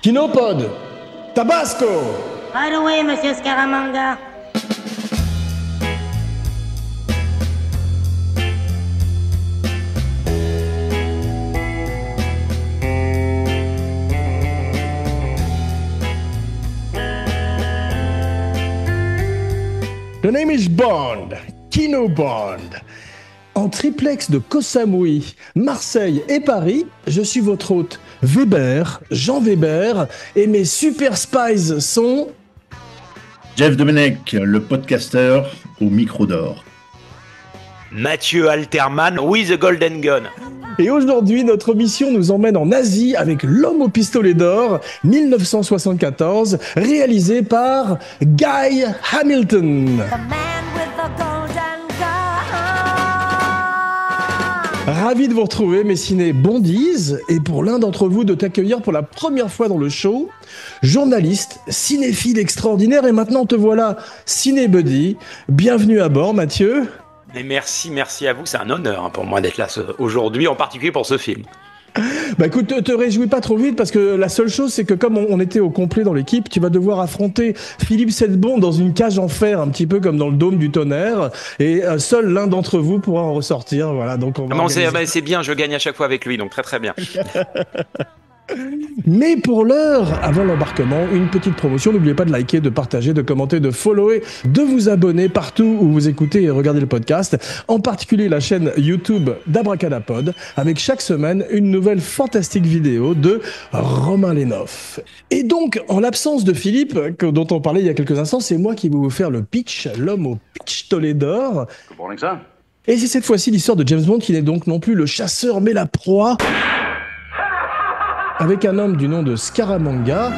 Kinopod, Tabasco. Right away, Monsieur Scaramanga. The name is Bond, Kino Bond. En triplex de Koh Samui, Marseille et Paris, je suis votre hôte Weber, Jean Weber, et mes super spies sont... Jeff Domenech, le podcasteur au micro d'or. Mathieu Alterman, with the Golden Gun. Et aujourd'hui, notre mission nous emmène en Asie avec L'Homme au pistolet d'or, 1974, réalisé par Guy Hamilton. Ravi de vous retrouver, mes ciné bondies, et pour l'un d'entre vous de t'accueillir pour la première fois dans le show, journaliste, cinéphile extraordinaire, et maintenant te voilà ciné-buddy. Bienvenue à bord, Mathieu. Mais merci à vous, c'est un honneur pour moi d'être là aujourd'hui, en particulier pour ce film. Bah écoute, te réjouis pas trop vite parce que la seule chose c'est que comme on était au complet dans l'équipe, tu vas devoir affronter Philippe Sedbon dans une cage en fer, un petit peu comme dans le dôme du tonnerre, et seul l'un d'entre vous pourra en ressortir. Voilà, donc on va c'est bien, je gagne à chaque fois avec lui, donc très bien. Mais pour l'heure, avant l'embarquement, une petite promotion. N'oubliez pas de liker, de partager, de commenter, de follower, de vous abonner partout où vous écoutez et regardez le podcast, en particulier la chaîne YouTube d'Abracadapod, avec chaque semaine une nouvelle fantastique vidéo de Romain Lénoff. Et donc, en l'absence de Philippe, dont on parlait il y a quelques instants, c'est moi qui vais vous faire le pitch, l'homme au pistolet d'or. Et c'est cette fois-ci l'histoire de James Bond qui n'est donc non plus le chasseur mais la proie, avec un homme du nom de Scaramanga,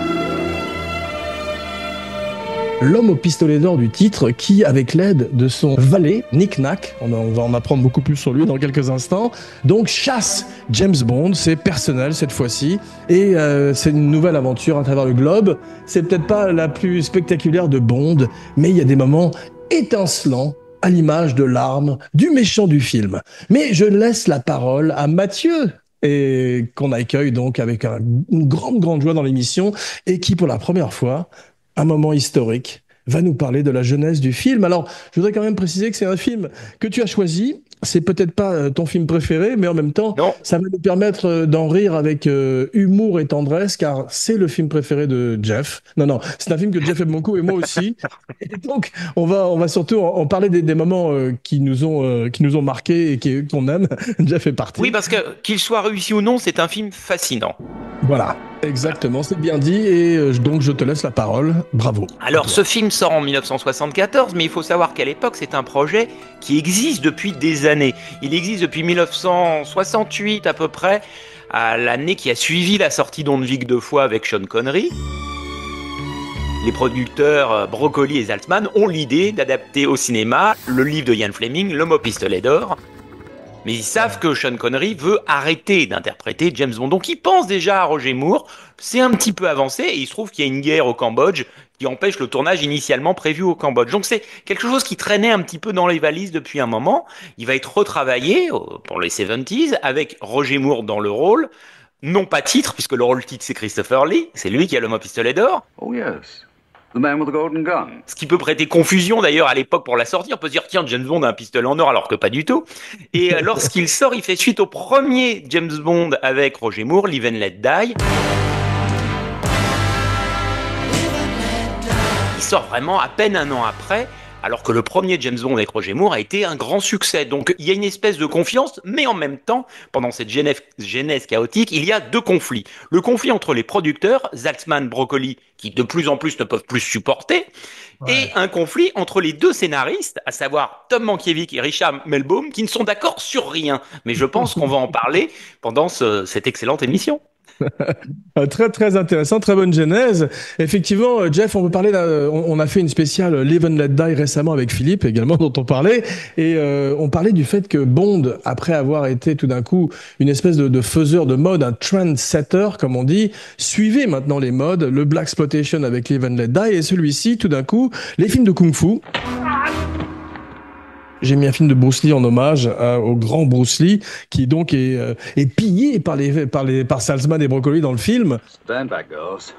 l'homme au pistolet d'or du titre, qui, avec l'aide de son valet, Nick Nack, on va en apprendre beaucoup plus sur lui dans quelques instants, donc chasse James Bond. C'est personnel cette fois-ci, et c'est une nouvelle aventure à travers le globe. C'est peut-être pas la plus spectaculaire de Bond, mais il y a des moments étincelants, à l'image de l'arme du méchant du film. Mais je laisse la parole à Mathieu, et qu'on accueille donc avec une grande joie dans l'émission, et qui, pour la première fois, un moment historique, va nous parler de la genèse du film. Alors, je voudrais quand même préciser que c'est un film que tu as choisi. C'est peut-être pas ton film préféré, mais en même temps, ça va nous permettre d'en rire avec humour et tendresse, car c'est le film préféré de Jeff. Non, c'est un film que Jeff aime beaucoup et moi aussi. Et donc, on va surtout en parler des moments qui nous ont marqués et qu'on aime. Jeff est parti. Oui, parce que qu'il soit réussi ou non, c'est un film fascinant. Voilà, exactement, c'est bien dit, et donc je te laisse la parole. Bravo. Alors, ce film sort en 1974, mais il faut savoir qu'à l'époque, c'est un projet qui existe depuis des années. Il existe depuis 1968 à peu près, à l'année qui a suivi la sortie d'On ne vit que deux fois avec Sean Connery. Les producteurs Broccoli et Saltzman ont l'idée d'adapter au cinéma le livre de Ian Fleming, L'Homme au pistolet d'or. Mais ils savent que Sean Connery veut arrêter d'interpréter James Bond. Donc ils pensent déjà à Roger Moore. C'est un petit peu avancé et il se trouve qu'il y a une guerre au Cambodge qui empêche le tournage initialement prévu au Cambodge. Donc c'est quelque chose qui traînait un petit peu dans les valises depuis un moment. Il va être retravaillé pour les 70s avec Roger Moore dans le rôle. Non pas titre, puisque le rôle titre c'est Christopher Lee. C'est lui qui a l'homme au pistolet d'or. Oh yes. The man with the golden gun. Ce qui peut prêter confusion d'ailleurs à l'époque pour la sortie. On peut se dire, tiens, James Bond a un pistolet en or, alors que pas du tout. Et lorsqu'il sort, il fait suite au premier James Bond avec Roger Moore, Live and Let Die. Il sort vraiment à peine un an après, alors que le premier James Bond avec Roger Moore a été un grand succès. Donc il y a une espèce de confiance, mais en même temps, pendant cette genèse chaotique, il y a deux conflits. Le conflit entre les producteurs, Saltzman, Broccoli, qui de plus en plus ne peuvent plus supporter, et un conflit entre les deux scénaristes, à savoir Tom Mankiewicz et Richard Melbaum, qui ne sont d'accord sur rien. Mais je pense qu'on va en parler pendant cette excellente émission. Très intéressant, très bonne genèse. Effectivement, Jeff, on peut parler on a fait une spéciale Live and Let Die récemment avec Philippe également, dont on parlait, et on parlait du fait que Bond, après avoir été tout d'un coup une espèce de faiseur de mode, un trendsetter comme on dit, suivait maintenant les modes, le blaxploitation avec Live and Let Die, et celui-ci tout d'un coup les films de kung-fu. Et donc, on va en parler des moments qui nous ont marqués et qu'on aime. Jeff, on peut parler on va parler du fait que Bond, après avoir été tout d'un coup une espèce de faiseur de mode, un trendsetter comme on dit, suivait maintenant les modes, le blaxploitation avec Live and Let Die et celui-ci tout d'un coup les films de kung-fu. J'ai mis un film de Bruce Lee en hommage au grand Bruce Lee, qui donc est pillé par Salzman et Broccoli dans le film. Stand back, girls.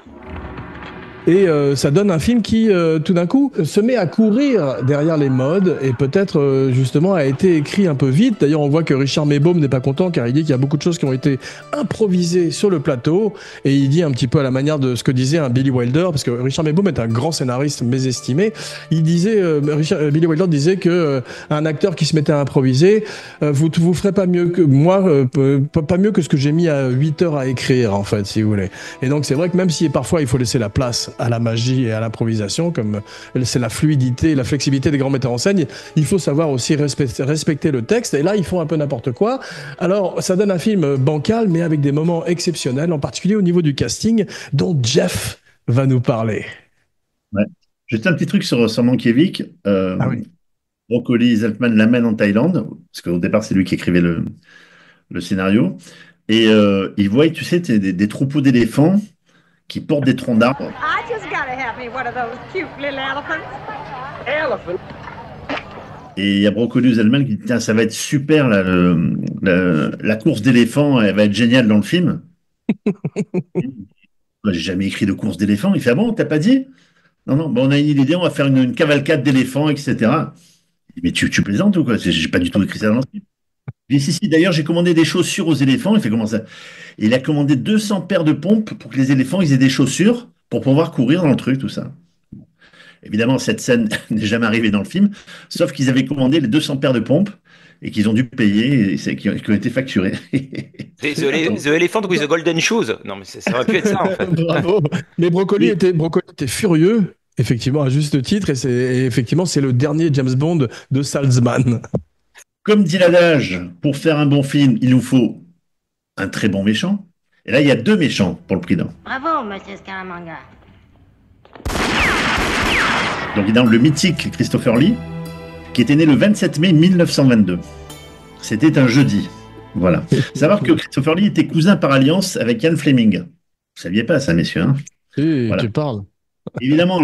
Et ça donne un film qui, tout d'un coup, se met à courir derrière les modes et peut-être, justement, a été écrit un peu vite. D'ailleurs, on voit que Richard Maybaum n'est pas content car il dit qu'il y a beaucoup de choses qui ont été improvisées sur le plateau et il dit un petit peu à la manière de ce que disait un Billy Wilder, parce que Richard Maybaum est un grand scénariste mésestimé. Il disait, Billy Wilder disait que un acteur qui se mettait à improviser, vous ferez pas mieux que moi, pas mieux que ce que j'ai mis à 8 heures à écrire, en fait, si vous voulez. Et donc, c'est vrai que même si parfois il faut laisser la place à la magie et à l'improvisation, comme c'est la fluidité, la flexibilité des grands metteurs en scène, il faut savoir aussi respecter le texte, et là ils font un peu n'importe quoi. Alors ça donne un film bancal, mais avec des moments exceptionnels, en particulier au niveau du casting, dont Jeff va nous parler. Ouais. Juste un petit truc sur Mankiewicz. Ah oui. Broccoli Zeltman l'amène en Thaïlande, parce qu'au départ c'est lui qui écrivait le scénario, et il voit, tu sais, des troupeaux d'éléphants qui portent des troncs d'arbres. I just gotta have me one of those cute little elephants. Elephant? Et il y a Broccoli Zeltman qui dit, tiens, ça va être super, là, la course d'éléphants, elle va être géniale dans le film. Moi, j'ai jamais écrit de course d'éléphants. Il fait, ah bon, t'as pas dit? Non, non, bon, on a une idée, on va faire une cavalcade d'éléphants, etc. Mais tu plaisantes ou quoi? J'ai pas du tout écrit ça dans le film. Il dit, si, d'ailleurs, j'ai commandé des chaussures aux éléphants. Il fait, comment ça? Et il a commandé 200 paires de pompes pour que les éléphants ils aient des chaussures pour pouvoir courir dans le truc, tout ça. Évidemment, cette scène n'est jamais arrivée dans le film, sauf qu'ils avaient commandé les 200 paires de pompes et qu'ils ont dû payer et qui ont été facturés. The Elephant with the Golden Shoes. Non, mais ça aurait pu être ça, en fait. Bravo. Mais Broccoli était furieux, effectivement, à juste titre, et effectivement, c'est le dernier James Bond de Salzman. Comme dit l'adage, pour faire un bon film, il nous faut un très bon méchant. Et là, il y a 2 méchants pour le prix d'un. Bravo, monsieur Scaramanga. Donc, il y a le mythique Christopher Lee, qui était né le 27 mai 1922. C'était un jeudi. Voilà. Savoir que Christopher Lee était cousin par alliance avec Ian Fleming. Vous ne saviez pas ça, messieurs, hein? Oui, Voilà. tu parles. Évidemment,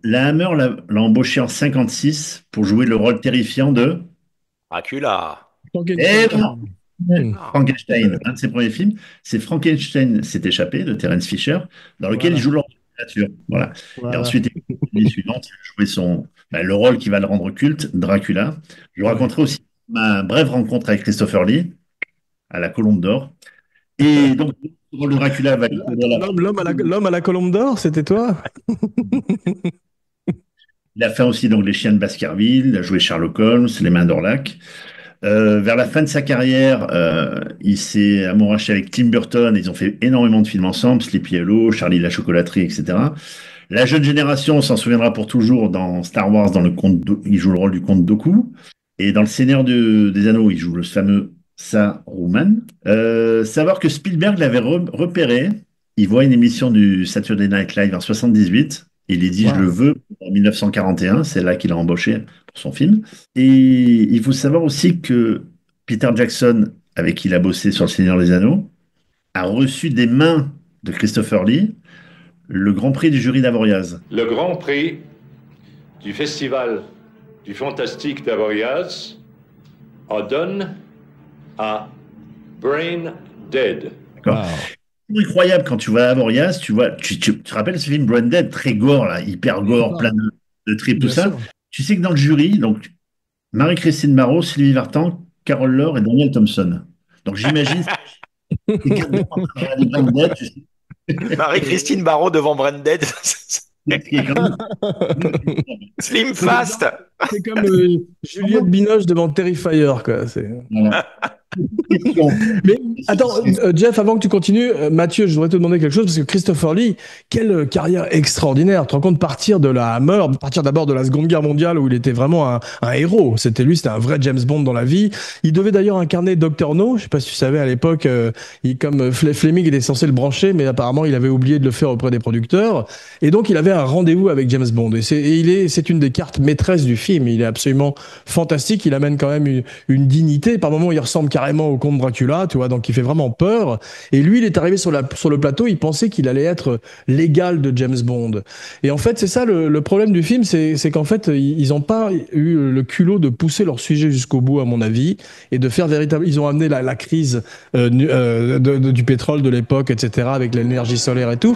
la Hammer l'a embauché en 56 pour jouer le rôle terrifiant de Dracula. Eh non, Frankenstein. Un de ses premiers films, c'est Frankenstein s'est échappé de Terence Fisher, dans lequel il joue l'ordinateur. Voilà. Et ensuite, l'année suivante, il a joué le rôle qui va le rendre culte, Dracula. Je vous raconterai aussi ma brève rencontre avec Christopher Lee à la Colombe d'Or. Et donc, le rôle de Dracula va être L'homme à la colombe d'or, c'était toi? Il a fait aussi donc Les Chiens de Baskerville, il a joué Sherlock Holmes, Les Mains d'Orlac. Vers la fin de sa carrière, il s'est amouraché avec Tim Burton. Ils ont fait énormément de films ensemble, Sleepy Hollow, Charlie la chocolaterie, etc. La jeune génération s'en souviendra pour toujours dans Star Wars, il joue le rôle du comte Dooku. Et dans Le Seigneur des Anneaux, il joue le fameux Saruman. Savoir que Spielberg l'avait repéré. Il voit une émission du Saturday Night Live en 78. Il lui dit, je le veux en 1941. C'est là qu'il a embauché pour son film. Et il faut savoir aussi que Peter Jackson, avec qui il a bossé sur Le Seigneur des Anneaux, a reçu des mains de Christopher Lee le Grand Prix du jury d'Avoriaz. Le Grand Prix du Festival du Fantastique d'Avoriaz donne à Brain Dead. D'accord. C'est incroyable quand tu vas à Avoriaz, tu te rappelles ce film Brain Dead, très gore, là, hyper gore, plein de tripes, tout ça. Tu sais que dans le jury, donc Marie-Christine Marot, Sylvie Vartan, Carole Laure et Daniel Thompson. Donc j'imagine Marie-Christine Barrault devant Branded. Slim Fast. C'est comme Juliette Binoche devant Terrifier, quoi. Voilà. Mais attends, Jeff, avant que tu continues, Mathieu, je voudrais te demander quelque chose, parce que Christopher Lee, quelle carrière extraordinaire. Tu te rends compte, partir de la Hammer, partir d'abord de la Seconde Guerre mondiale, où il était vraiment un héros. C'était un vrai James Bond dans la vie. Il devait d'ailleurs incarner Dr. No. Je sais pas si tu savais, à l'époque, comme Fleming était censé le brancher, mais apparemment, il avait oublié de le faire auprès des producteurs. Et donc, il avait un rendez-vous avec James Bond. Et c'est une des cartes maîtresses du film. Il est absolument fantastique. Il amène quand même une dignité. Par moments, il ressemble carrément au comte Dracula, tu vois, donc il fait vraiment peur. Et lui, il est arrivé sur le plateau, il pensait qu'il allait être l'égal de James Bond. Et en fait, c'est ça le problème du film, c'est qu'en fait, ils n'ont pas eu le culot de pousser leur sujet jusqu'au bout, à mon avis, et de faire véritablement. Ils ont amené la crise du pétrole de l'époque, etc., avec l'énergie solaire et tout.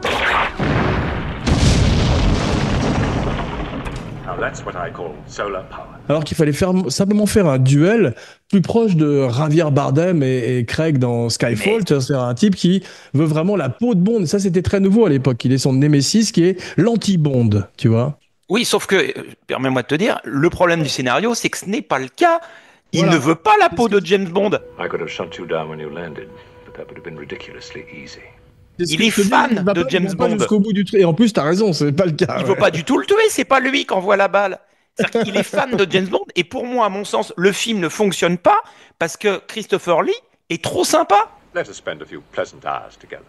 That's what I call solar power. Alors qu'il fallait simplement faire un duel plus proche de Javier Bardem et Craig dans Skyfall. C'est un type qui veut vraiment la peau de Bond. Ça, c'était très nouveau à l'époque. Il est son némésis qui est l'anti-Bond, tu vois. Oui, sauf que, permets-moi de te dire, le problème du scénario, c'est que ce n'est pas le cas. Il Voilà. ne veut pas la peau de James Bond. I could have shot you down when you landed, but that would have been ridiculously easy. C'est ce Il que est je te dis, fan il va de pas- James il va pas Bond. jusqu'au bout du truc. Et en plus, t'as raison, c'est pas le cas. Il ne veut pas du tout le tuer, c'est pas lui qui envoie la balle. C'est-à-dire qu'il est fan de James Bond, et pour moi, à mon sens, le film ne fonctionne pas parce que Christopher Lee est trop sympa. Let us spend a few pleasant hours together.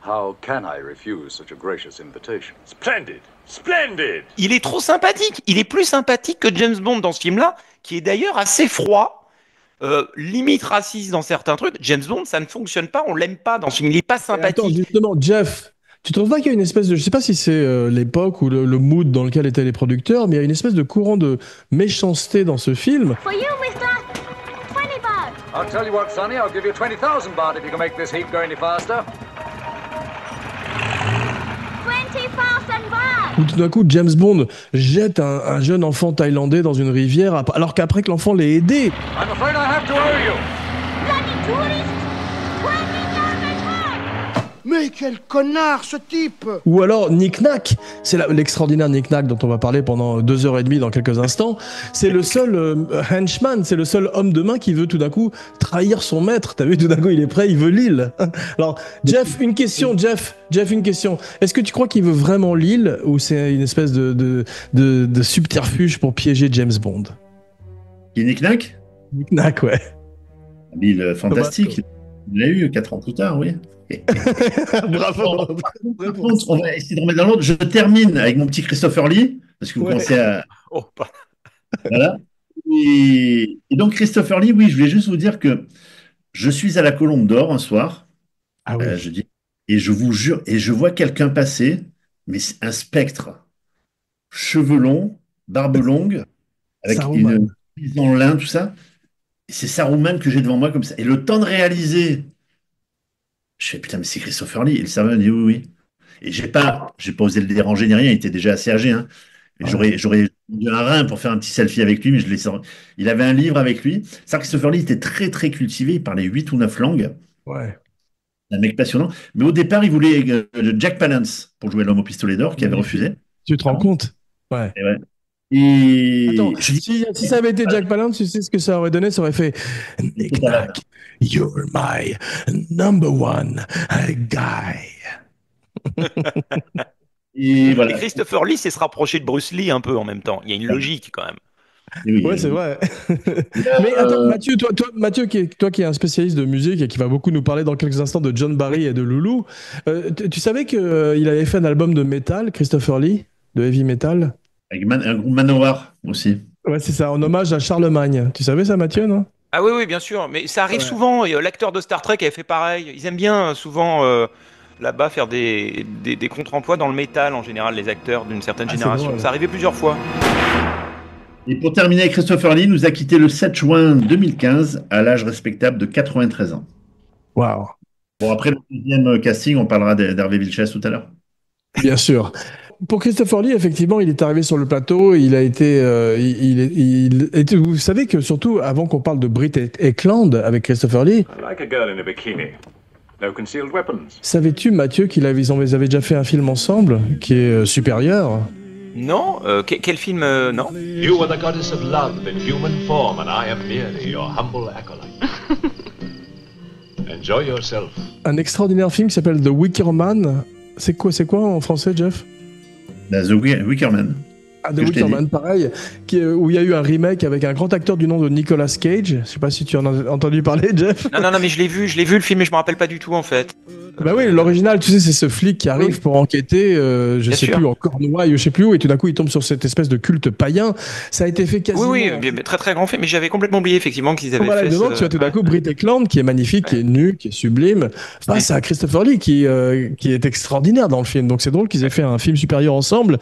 How can I refuse such a gracious invitation? Splendid! Splendid! Il est trop sympathique. Il est plus sympathique que James Bond dans ce film-là, qui est d'ailleurs assez froid, limite raciste dans certains trucs. James Bond, ça ne fonctionne pas, on l'aime pas dans ce film. Il n'est pas Attends, sympathique. justement, Jeff, tu trouves pas qu'il y a une espèce de... Je sais pas si c'est l'époque ou le mood dans lequel étaient les producteurs, mais il y a une espèce de courant de méchanceté dans ce film. For you, mister. 20 baht. I'll tell you what, Sonny, I'll give you 20,000 baht if you can make this heap go any faster. 20,000 baht. Où tout d'un coup, James Bond jette un jeune enfant thaïlandais dans une rivière, alors qu'après que l'enfant l'ait aidé. I'm afraid I have to owe you. Bloody tourist. 20,000 baht. Mais quel connard, ce type! Ou alors Nick Nack, c'est l'extraordinaire Nick Nack dont on va parler pendant 2h30 dans quelques instants. C'est le seul henchman, c'est le seul homme de main qui veut tout d'un coup trahir son maître. T'as vu, tout d'un coup il est prêt, il veut l'île. Alors Jeff, une question. Est-ce que tu crois qu'il veut vraiment l'île ou c'est une espèce de subterfuge pour piéger James Bond? Qui est Nick Nack? Nick Nack, ouais. L'île fantastique. Il l'a eu 4 ans plus tard, oui. Bravo. Par contre, on va essayer de remettre dans l'ordre. Je termine avec mon petit Christopher Lee, parce que vous commencez à... Oh, pas- Voilà. Et donc, Christopher Lee, oui, je voulais juste vous dire que je suis à la Colombe d'Or un soir, Ah oui. je dis, et je vous jure, et je vois quelqu'un passer, mais c'est un spectre, cheveux longs, barbe longue, avec Saruman. une chemise en lin, tout ça. Et c'est Saruman que j'ai devant moi comme ça. Et le temps de réaliser, je fais putain, mais c'est Christopher Lee. Et le serveur dit oui, oui. Et j'ai pas osé le déranger ni rien. Il était déjà assez âgé, hein. Et j'aurais eu un rein pour faire un petit selfie avec lui, mais je l'ai. Il avait un livre avec lui. Ça, Christopher Lee était très très cultivé. Il parlait 8 ou 9 langues. Ouais. Un mec passionnant. Mais au départ, il voulait Jack Palance pour jouer l'homme au pistolet d'or, qui avait refusé. Tu te rends compte? Ouais. Et ouais. Et Attends, je dis, si ça avait été Jack Palance, tu sais ce que ça aurait donné? Ça aurait fait Nick Nack, you're my number one guy. et Et voilà. Christopher Lee, c'est se rapprocher de Bruce Lee un peu en même temps. Il y a une logique quand même. Et oui, Ouais, c'est vrai. Mais attends, Mathieu, Mathieu toi qui es un spécialiste de musique et qui va beaucoup nous parler dans quelques instants de John Barry et de Loulou, tu savais qu'il avait fait un album de métal, Christopher Lee, de heavy metal? Avec un groupe Manowar aussi. Ouais, c'est ça, en hommage à Charlemagne. Tu savais ça, Mathieu, non? Ah oui, oui, bien sûr. Mais ça arrive souvent. Et, l'acteur de Star Trek avait fait pareil. Ils aiment bien souvent là-bas faire des contre-emplois dans le métal en général, les acteurs d'une certaine c'est génération. drôle. Ça arrivait plusieurs fois. Et pour terminer, Christopher Lee nous a quitté le 7 juin 2015 à l'âge respectable de 93 ans. Waouh. Bon, après le deuxième casting, on parlera d'Hervé Villechaize tout à l'heure. Bien sûr. Pour Christopher Lee, effectivement, il est arrivé sur le plateau. Il a été, vous savez que surtout avant qu'on parle de Britt Ekland avec Christopher Lee, I like a girl in a bikini. No concealed weapons. savais-tu, Mathieu, ils avaient déjà fait un film ensemble qui est supérieur? Non quel film non. You were the goddess of love in human form, and I am merely your humble acolyte. Enjoy yourself. Un extraordinaire film qui s'appelle The Wicker Man. C'est quoi en français, Jeff? The Wicker Man. Ah, The que je t'ai Wicker Man, pareil, où il y a eu un remake avec un grand acteur du nom de Nicolas Cage. Je sais pas si tu en as entendu parler, Jeff. Non, mais je l'ai vu le film, mais je me rappelle pas du tout en fait. Bah oui, l'original, tu sais, c'est ce flic qui arrive pour enquêter, je Bien sais sûr. plus, en Cornouailles, je sais plus où, et tout d'un coup, il tombe sur cette espèce de culte païen. Ça a été fait quasiment. Oui, mais très très grand film, mais j'avais complètement oublié effectivement qu'ils avaient Voilà, fait devant, tu as tout d'un coup Britt Ekland qui est magnifique, qui est nu, qui est sublime, face à Christopher Lee qui est extraordinaire dans le film. Donc c'est drôle qu'ils aient fait un film supérieur ensemble.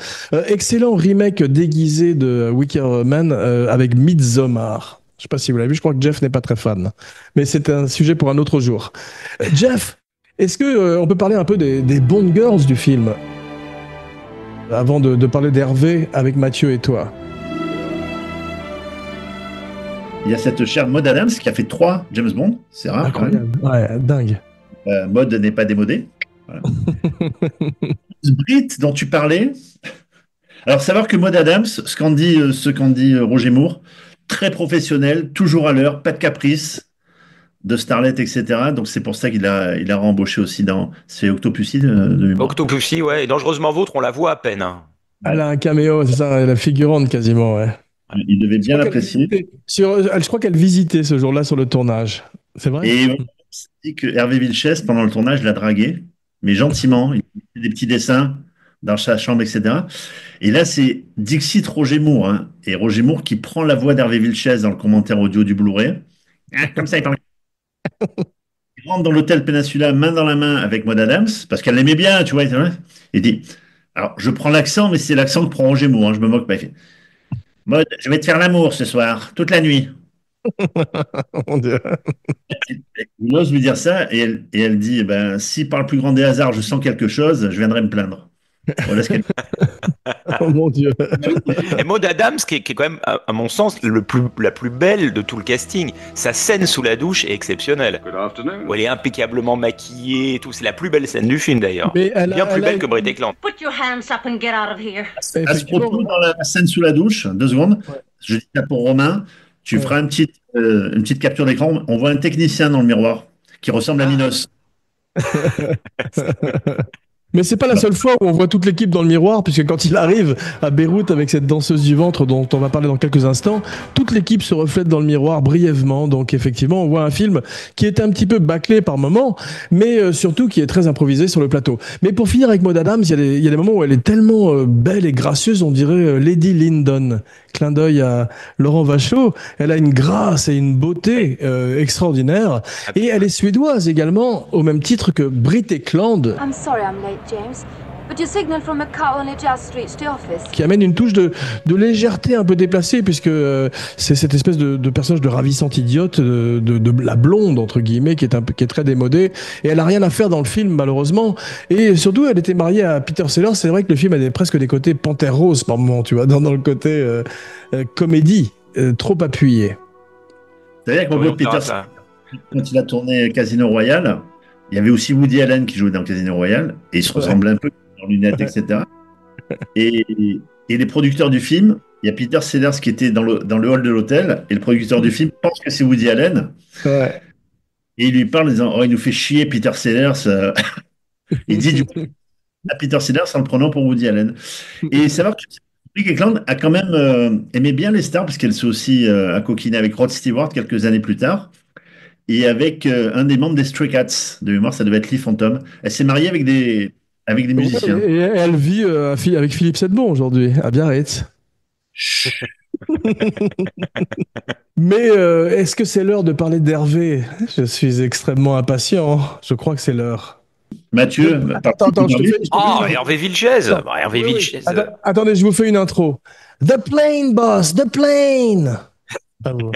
Excellent remake déguisé de Wicker Man avec Midsommar. Je sais pas si vous l'avez vu, je crois que Jeff n'est pas très fan. Mais c'est un sujet pour un autre jour. Jeff, est-ce que on peut parler un peu des Bond Girls du film avant de parler d'Hervé avec Mathieu et toi? Il y a cette chère Maud Adams qui a fait 3 James Bond, c'est rare quand même. Incroyable. Ouais, dingue. Maud n'est pas démodée. Voilà. Brit dont tu parlais. Alors savoir que Maud Adams, ce qu'en dit Roger Moore, très professionnel, toujours à l'heure, pas de caprice, de starlet, etc. Donc c'est pour ça qu'il a rembauché aussi dans c'est Octopussy de mémoire. Octopussy, ouais, et Dangereusement Vôtre, on la voit à peine. Hein. Elle a un caméo, c'est ça, la figurante quasiment, ouais. Il devait bien l'apprécier. Je crois qu'elle visitait ce jour-là sur le tournage. C'est vrai? Et on dit que Hervé Villechaize, pendant le tournage, l'a dragué, mais gentiment. Il fait des petits dessins dans sa chambre, etc. Et là, c'est Dixit Roger Moore. Hein, et Roger Moore qui prend la voix d'Hervé Villechaize dans le commentaire audio du Blu-ray. Ah, comme ça, il parle. Il rentre dans l'hôtel Peninsula, main dans la main avec Maud Adams, parce qu'elle l'aimait bien, tu vois. Il dit, alors, je prends l'accent, mais c'est l'accent que prend Roger Moore. Hein, je me moque pas. Il fait, Maud, je vais te faire l'amour ce soir, toute la nuit. Mon Dieu. Il ose lui dire ça et elle dit, eh ben, si par le plus grand des hasards je sens quelque chose, je viendrai me plaindre. Voilà ce qu'elle Oh mon Dieu. Et Maud Adams, qui est quand même, à mon sens, la plus belle de tout le casting. Sa scène sous la douche est exceptionnelle. Good afternoon. Où elle est impeccablement maquillée et tout. C'est la plus belle scène du film d'ailleurs. Mais elle a- Bien plus elle a- belle que Britt Ekland. Put your hands up and get out of here. À ce propos, dans la scène sous la douche, 2 secondes, je dis ça pour Romain, tu feras une petite capture d'écran. On voit un technicien dans le miroir qui ressemble à Minos. Mais c'est pas la seule fois où on voit toute l'équipe dans le miroir, puisque quand il arrive à Beyrouth avec cette danseuse du ventre dont on va parler dans quelques instants, toute l'équipe se reflète dans le miroir brièvement. Donc effectivement, on voit un film qui est un petit peu bâclé par moments, mais surtout qui est très improvisé sur le plateau. Mais pour finir avec Maud Adams, il y a des moments où elle est tellement belle et gracieuse, on dirait Lady Lyndon. Clin d'œil à Laurent Vachaud. Elle a une grâce et une beauté extraordinaires. Et elle est suédoise également, au même titre que Britt Ekland, I'm sorry I'm late, James, but your signal from Macau only just reached the office. qui amène une touche de légèreté un peu déplacée, puisque c'est cette espèce de personnage de ravissante idiote, de la blonde, entre guillemets, qui est très démodée, et elle a rien à faire dans le film, malheureusement. Et surtout, elle était mariée à Peter Sellers. C'est vrai que le film a presque des côtés Panthère Rose par moment, tu vois, dans le côté comédie, trop appuyé. C'est-à-dire que mon pote Peter, quand il a tourné Casino Royale, il y avait aussi Woody Allen qui jouait dans Casino Royale, et il se ressemblait un peu, en lunettes, etc. Et les producteurs du film, il y a Peter Sellers qui était dans le hall de l'hôtel, et le producteur du film pense que c'est Woody Allen. Ouais. Et il lui parle en disant, oh, il nous fait chier Peter Sellers. Il dit du coup à Peter Sellers en le prenant pour Woody Allen. Et savoir que Britt Ekland a quand même aimé bien les stars, parce qu'elle s'est aussi coquiné avec Rod Stewart quelques années plus tard, et avec un des membres des Stray Cats. De mémoire, ça devait être Lee Phantom. Elle s'est mariée avec des musiciens. Et elle vit avec Philippe Sedbon aujourd'hui, à Biarritz. Mais est-ce que c'est l'heure de parler d'Hervé? Je suis extrêmement impatient. Je crois que c'est l'heure. Mathieu, Attends, je te fais Ah, une- Hervé Villechaize. Bah, Hervé Oui, oui. Villechaize. Attendez, je vous fais une intro. The plane, boss, the plane. Ah bon.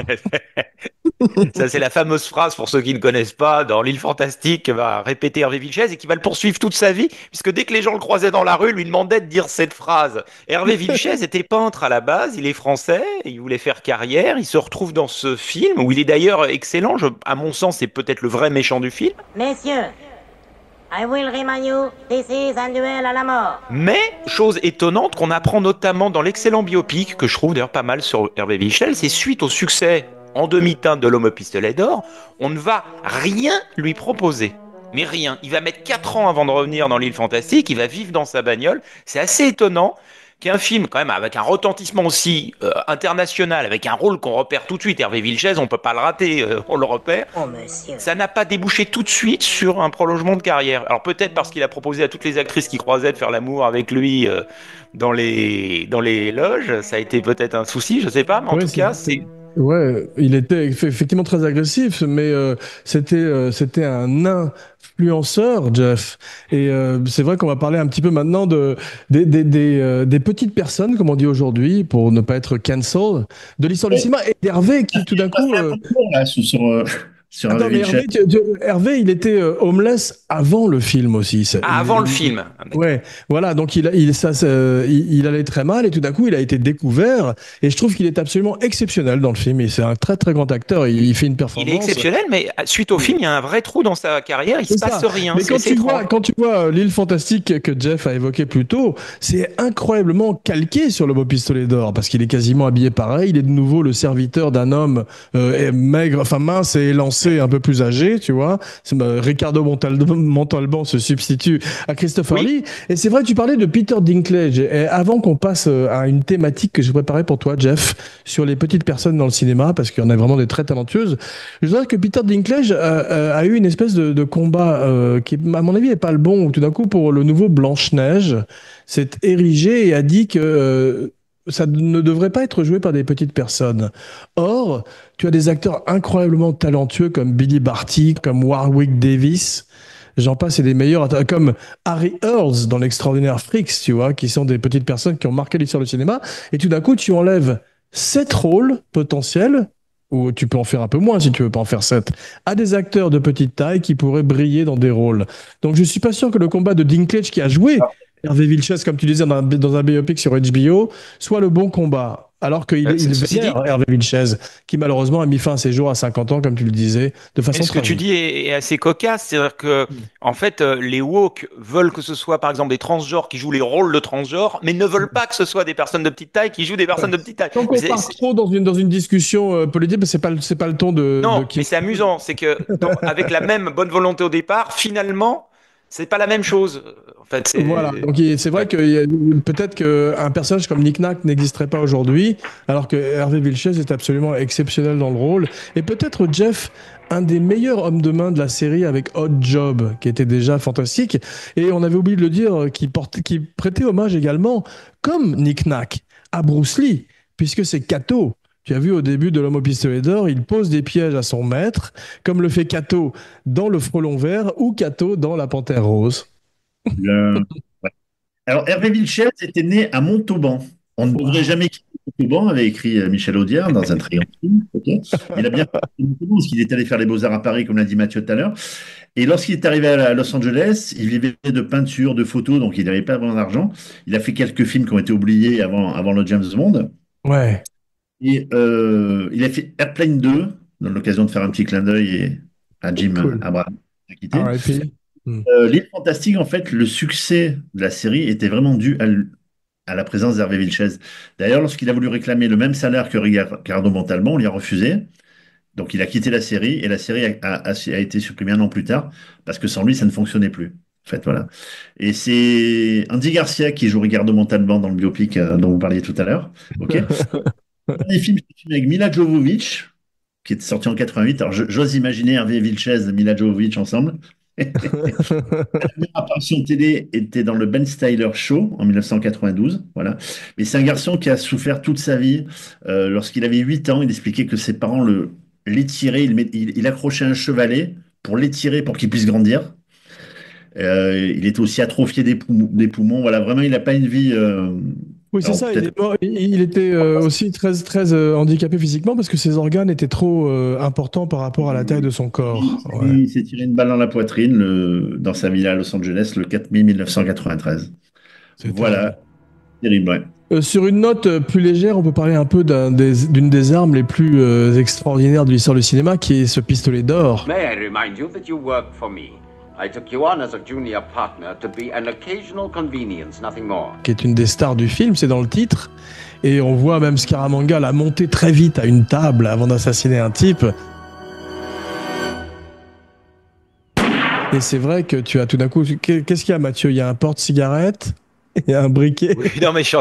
Ça, c'est la fameuse phrase, pour ceux qui ne connaissent pas, dans L'île fantastique, que va répéter Hervé Villechaize et qui va le poursuivre toute sa vie, puisque dès que les gens le croisaient dans la rue, lui demandaient de dire cette phrase. Hervé Villechaize était peintre à la base, il est français, il voulait faire carrière, il se retrouve dans ce film, où il est d'ailleurs excellent, à mon sens, c'est peut-être le vrai méchant du film. Messieurs, I will remind you, this is un duel à la mort. Mais, chose étonnante qu'on apprend notamment dans l'excellent biopic, que je trouve d'ailleurs pas mal sur Hervé Villechaize, c'est suite au succès en demi-teinte de L'Homme au pistolet d'or, on ne va rien lui proposer. Mais rien. Il va mettre 4 ans avant de revenir dans l'île fantastique, il va vivre dans sa bagnole. C'est assez étonnant. qui est un film quand même avec un retentissement aussi international, avec un rôle qu'on repère tout de suite. Hervé Villechaize, on peut pas le rater, on le repère. Oh, monsieur. Ça n'a pas débouché tout de suite sur un prolongement de carrière. Alors peut-être parce qu'il a proposé à toutes les actrices qui croisaient de faire l'amour avec lui dans les loges, ça a été peut-être un souci, je sais pas, mais en tout cas, c'est... Ouais, il était effectivement très agressif, mais c'était un influenceur, Jeff. Et c'est vrai qu'on va parler un petit peu maintenant des petites personnes, comme on dit aujourd'hui, pour ne pas être cancel, de l'histoire du cinéma. Et d'Hervé qui tout d'un coup... Là, sur Attends, mais Hervé, il était homeless avant le film aussi. Avant le film. Ouais, voilà, donc il allait très mal et tout d'un coup il a été découvert et je trouve qu'il est absolument exceptionnel dans le film et c'est un très très grand acteur, il fait une performance. Il est exceptionnel, mais suite au film il y a un vrai trou dans sa carrière, il se passe rien. Mais quand tu vois l'île fantastique que Jeff a évoqué plus tôt, c'est incroyablement calqué sur le beau pistolet d'or parce qu'il est quasiment habillé pareil, il est de nouveau le serviteur d'un homme maigre, enfin mince et élancé, un peu plus âgé, tu vois. Ricardo Montalban se substitue à Christopher Lee. Et c'est vrai que tu parlais de Peter Dinklage. Et avant qu'on passe à une thématique que j'ai préparée pour toi, Jeff, sur les petites personnes dans le cinéma, parce qu'il y en a vraiment des très talentueuses, je dirais que Peter Dinklage a eu une espèce de combat qui, à mon avis, n'est pas le bon. Où tout d'un coup, pour le nouveau Blanche-Neige, s'est érigé et a dit que ça ne devrait pas être joué par des petites personnes. Or, tu as des acteurs incroyablement talentueux comme Billy Barty, comme Warwick Davis, j'en passe, et des meilleurs, comme Harry Earls dans l'Extraordinaire Freaks, tu vois, qui sont des petites personnes qui ont marqué l'histoire du cinéma, et tout d'un coup, tu enlèves 7 rôles potentiels, ou tu peux en faire un peu moins si tu veux pas en faire 7, à des acteurs de petite taille qui pourraient briller dans des rôles. Donc je suis pas sûr que le combat de Dinklage qui a joué Hervé Villechaize, comme tu disais, dans un biopic sur HBO, soit le bon combat. Alors qu'il vénère Hervé Villechaize, qui malheureusement a mis fin à ses jours à 50 ans, comme tu le disais, de façon très... Ce que tu dis est assez cocasse, c'est-à-dire que, en fait, les woke veulent que ce soit, par exemple, des transgenres qui jouent les rôles de transgenres, mais ne veulent pas que ce soit des personnes de petite taille qui jouent des personnes de petite taille. Donc on part trop dans une discussion politique, mais c'est pas le ton de... Non, mais c'est amusant, c'est que, avec la même bonne volonté au départ, finalement... c'est pas la même chose. En fait, voilà. Donc c'est vrai que peut-être qu'un personnage comme Nick Nack n'existerait pas aujourd'hui, alors que Hervé Villechaize est absolument exceptionnel dans le rôle. Et peut-être Jeff, un des meilleurs hommes de main de la série avec Odd Job, qui était déjà fantastique. Et on avait oublié de le dire, qui prêtait hommage également, comme Nick Nack, à Bruce Lee, puisque c'est Kato. Tu as vu au début de L'Homme au pistolet d'or, il pose des pièges à son maître, comme le fait Kato dans Le Frelon vert ou Kato dans La Panthère rose. Ouais. Alors, Hervé Villechaize était né à Montauban. On ne devrait jamais quitter Montauban, avait écrit Michel Audiard dans un très grand film. Okay. Il a bien fait Montauban parce qu'il est allé faire les Beaux-Arts à Paris, comme l'a dit Mathieu tout à l'heure. Et lorsqu'il est arrivé à Los Angeles, il vivait de peinture, de photos, donc il n'avait pas vraiment d'argent. Il a fait quelques films qui ont été oubliés avant le James Bond. Ouais. Et il a fait Airplane 2, dans l'occasion de faire un petit clin d'œil à Jim Abraham, qui a quitté. L'île fantastique, en fait, le succès de la série était vraiment dû à la présence d'Hervé Villechaize. D'ailleurs, lorsqu'il a voulu réclamer le même salaire que Ricardo Montalban, on lui a refusé. Donc il a quitté la série et la série a été supprimée un an plus tard parce que sans lui, ça ne fonctionnait plus. En fait, voilà. Et c'est Andy Garcia qui joue Ricardo Montalban dans le biopic dont vous parliez tout à l'heure. Ok. Le dernier film, c'est un film avec Mila Jovovich, qui est sorti en 88. Alors, j'ose imaginer Hervé Villechaize et Mila Jovovich ensemble. La première apparition télé était dans le Ben Stiller Show en 1992. Voilà. Mais c'est un garçon qui a souffert toute sa vie. Lorsqu'il avait 8 ans, il expliquait que ses parents l'étiraient. Il accrochait un chevalet pour l'étirer pour qu'il puisse grandir. Il était aussi atrophié des poumons. Voilà, vraiment, il n'a pas une vie... Oui, c'est ça. Il était aussi très, très handicapé physiquement parce que ses organes étaient trop importants par rapport à la taille de son corps. Il s'est tiré une balle dans la poitrine dans sa villa à Los Angeles le 4 mai 1993. Voilà. Terrible, ouais. Sur une note plus légère, on peut parler un peu d'une des armes les plus extraordinaires de l'histoire du cinéma, qui est ce pistolet d'or. May I remind you that you work for me. I took you on as a junior partner to be an occasional convenience, nothing more. Qui est une des stars du film, c'est dans le titre. Et on voit même Scaramanga la monter très vite à une table avant d'assassiner un type. Et c'est vrai que tu as tout d'un coup... Qu'est-ce qu'il y a, Mathieu? Il y a un porte-cigarette, il y a un briquet. Oui, non, mais je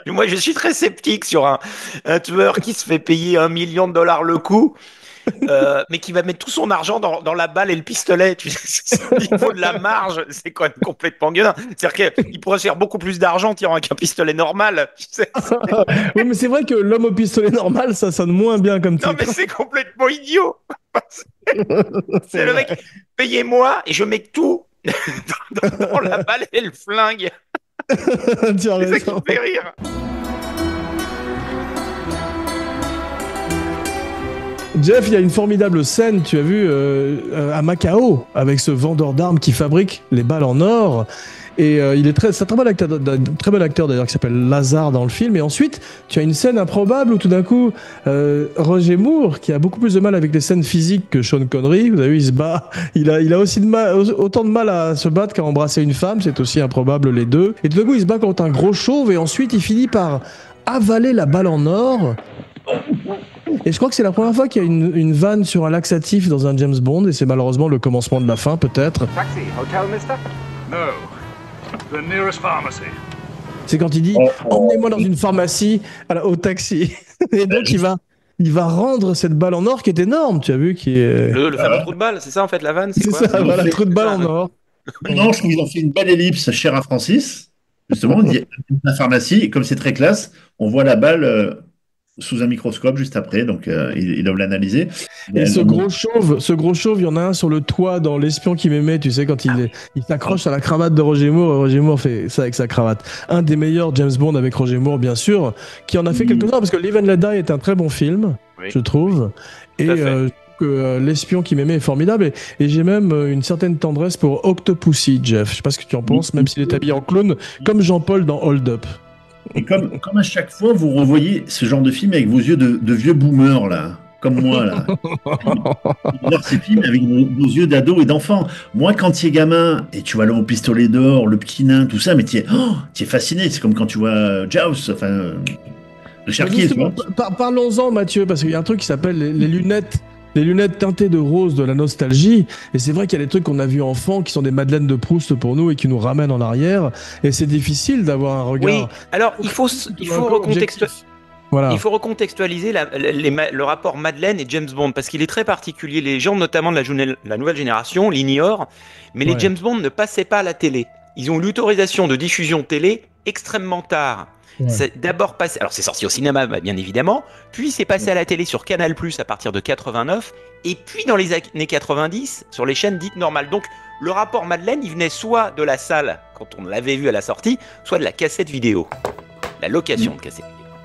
Moi, je suis très sceptique sur un tueur qui se fait payer $1 million le coup, mais qui va mettre tout son argent dans la balle et le pistolet. Tu sais, au niveau de la marge, c'est quand même complètement gueudin. C'est-à-dire qu'il pourrait se faire beaucoup plus d'argent tirant avec un pistolet normal. Tu sais. Oui, mais c'est vrai que l'homme au pistolet normal, ça sonne moins bien comme titre. Non, mais c'est complètement idiot. C'est le mec, payez-moi et je mets tout dans la balle et le flingue. Tu as C'est ça qui raison. me fait rire. Jeff, il y a une formidable scène, tu as vu, à Macao, avec ce vendeur d'armes qui fabrique les balles en or. Et c'est un très bon acteur d'ailleurs, qui s'appelle Lazare dans le film. Et ensuite, tu as une scène improbable où tout d'un coup, Roger Moore, qui a beaucoup plus de mal avec les scènes physiques que Sean Connery, vous avez vu, il se bat, il a aussi autant de mal à se battre qu'à embrasser une femme, c'est aussi improbable les deux. Et tout d'un coup, il se bat contre un gros chauve et ensuite, il finit par avaler la balle en or. Et je crois que c'est la première fois qu'il y a une vanne sur un laxatif dans un James Bond, et c'est malheureusement le commencement de la fin, peut-être. Taxi, hotel, mister? No. The nearest pharmacy. C'est quand il dit « Emmenez-moi dans une pharmacie au taxi ». Et donc il va rendre cette balle en or qui est énorme, tu as vu, qui est... Le fameux trou de balle, c'est ça en fait la vanne, c'est C'est quoi? ça, voilà, trou de balle en or. Non, je trouve qu'ils ont fait une belle ellipse, cher à Francis. Justement, on dit la pharmacie, et comme c'est très classe, on voit la balle sous un microscope juste après, donc ils doivent l'analyser. Et ce gros chauve, il y en a un sur le toit dans L'espion qui m'aimait, tu sais, quand il s'accroche à la cravate de Roger Moore, et Roger Moore fait ça avec sa cravate. Un des meilleurs James Bond avec Roger Moore, bien sûr, qui en a fait quelques-uns, parce que Live and Let Die est un très bon film, je trouve. Et je trouve que L'espion qui m'aimait est formidable, et j'ai même une certaine tendresse pour Octopussy, Jeff. Je sais pas ce que tu en penses, même s'il est habillé en clown, comme Jean-Paul dans Hold Up. Et comme à chaque fois, vous revoyez ce genre de film avec vos yeux de vieux boomers, là, comme moi, là. Vous voir ces films avec vos yeux d'ado et d'enfant. Moi, quand tu es gamin, et tu vois l'homme au pistolet d'or, le petit nain, tout ça, mais tu es fasciné. C'est comme quand tu vois Jaws, enfin, Richard Kiel, tu vois. Parlons-en, Mathieu, parce qu'il y a un truc qui s'appelle les lunettes. Les lunettes teintées de rose de la nostalgie. Et c'est vrai qu'il y a des trucs qu'on a vus enfants qui sont des Madeleines de Proust pour nous et qui nous ramènent en arrière. Et c'est difficile d'avoir un regard. Oui, alors il faut recontextualiser. Voilà. Il faut recontextualiser le rapport Madeleine et James Bond, parce qu'il est très particulier. Les gens, notamment de la nouvelle génération, l'ignorent, mais les James Bond ne passaient pas à la télé. Ils ont eu l'autorisation de diffusion télé extrêmement tard. Ouais. C'est d'abord passé, alors c'est sorti au cinéma bien évidemment, puis c'est passé à la télé sur Canal+ à partir de 89, et puis dans les années 90 sur les chaînes dites normales. Donc le rapport Madeleine, il venait soit de la salle quand on l'avait vu à la sortie, soit de la cassette vidéo, la location de cassette vidéo.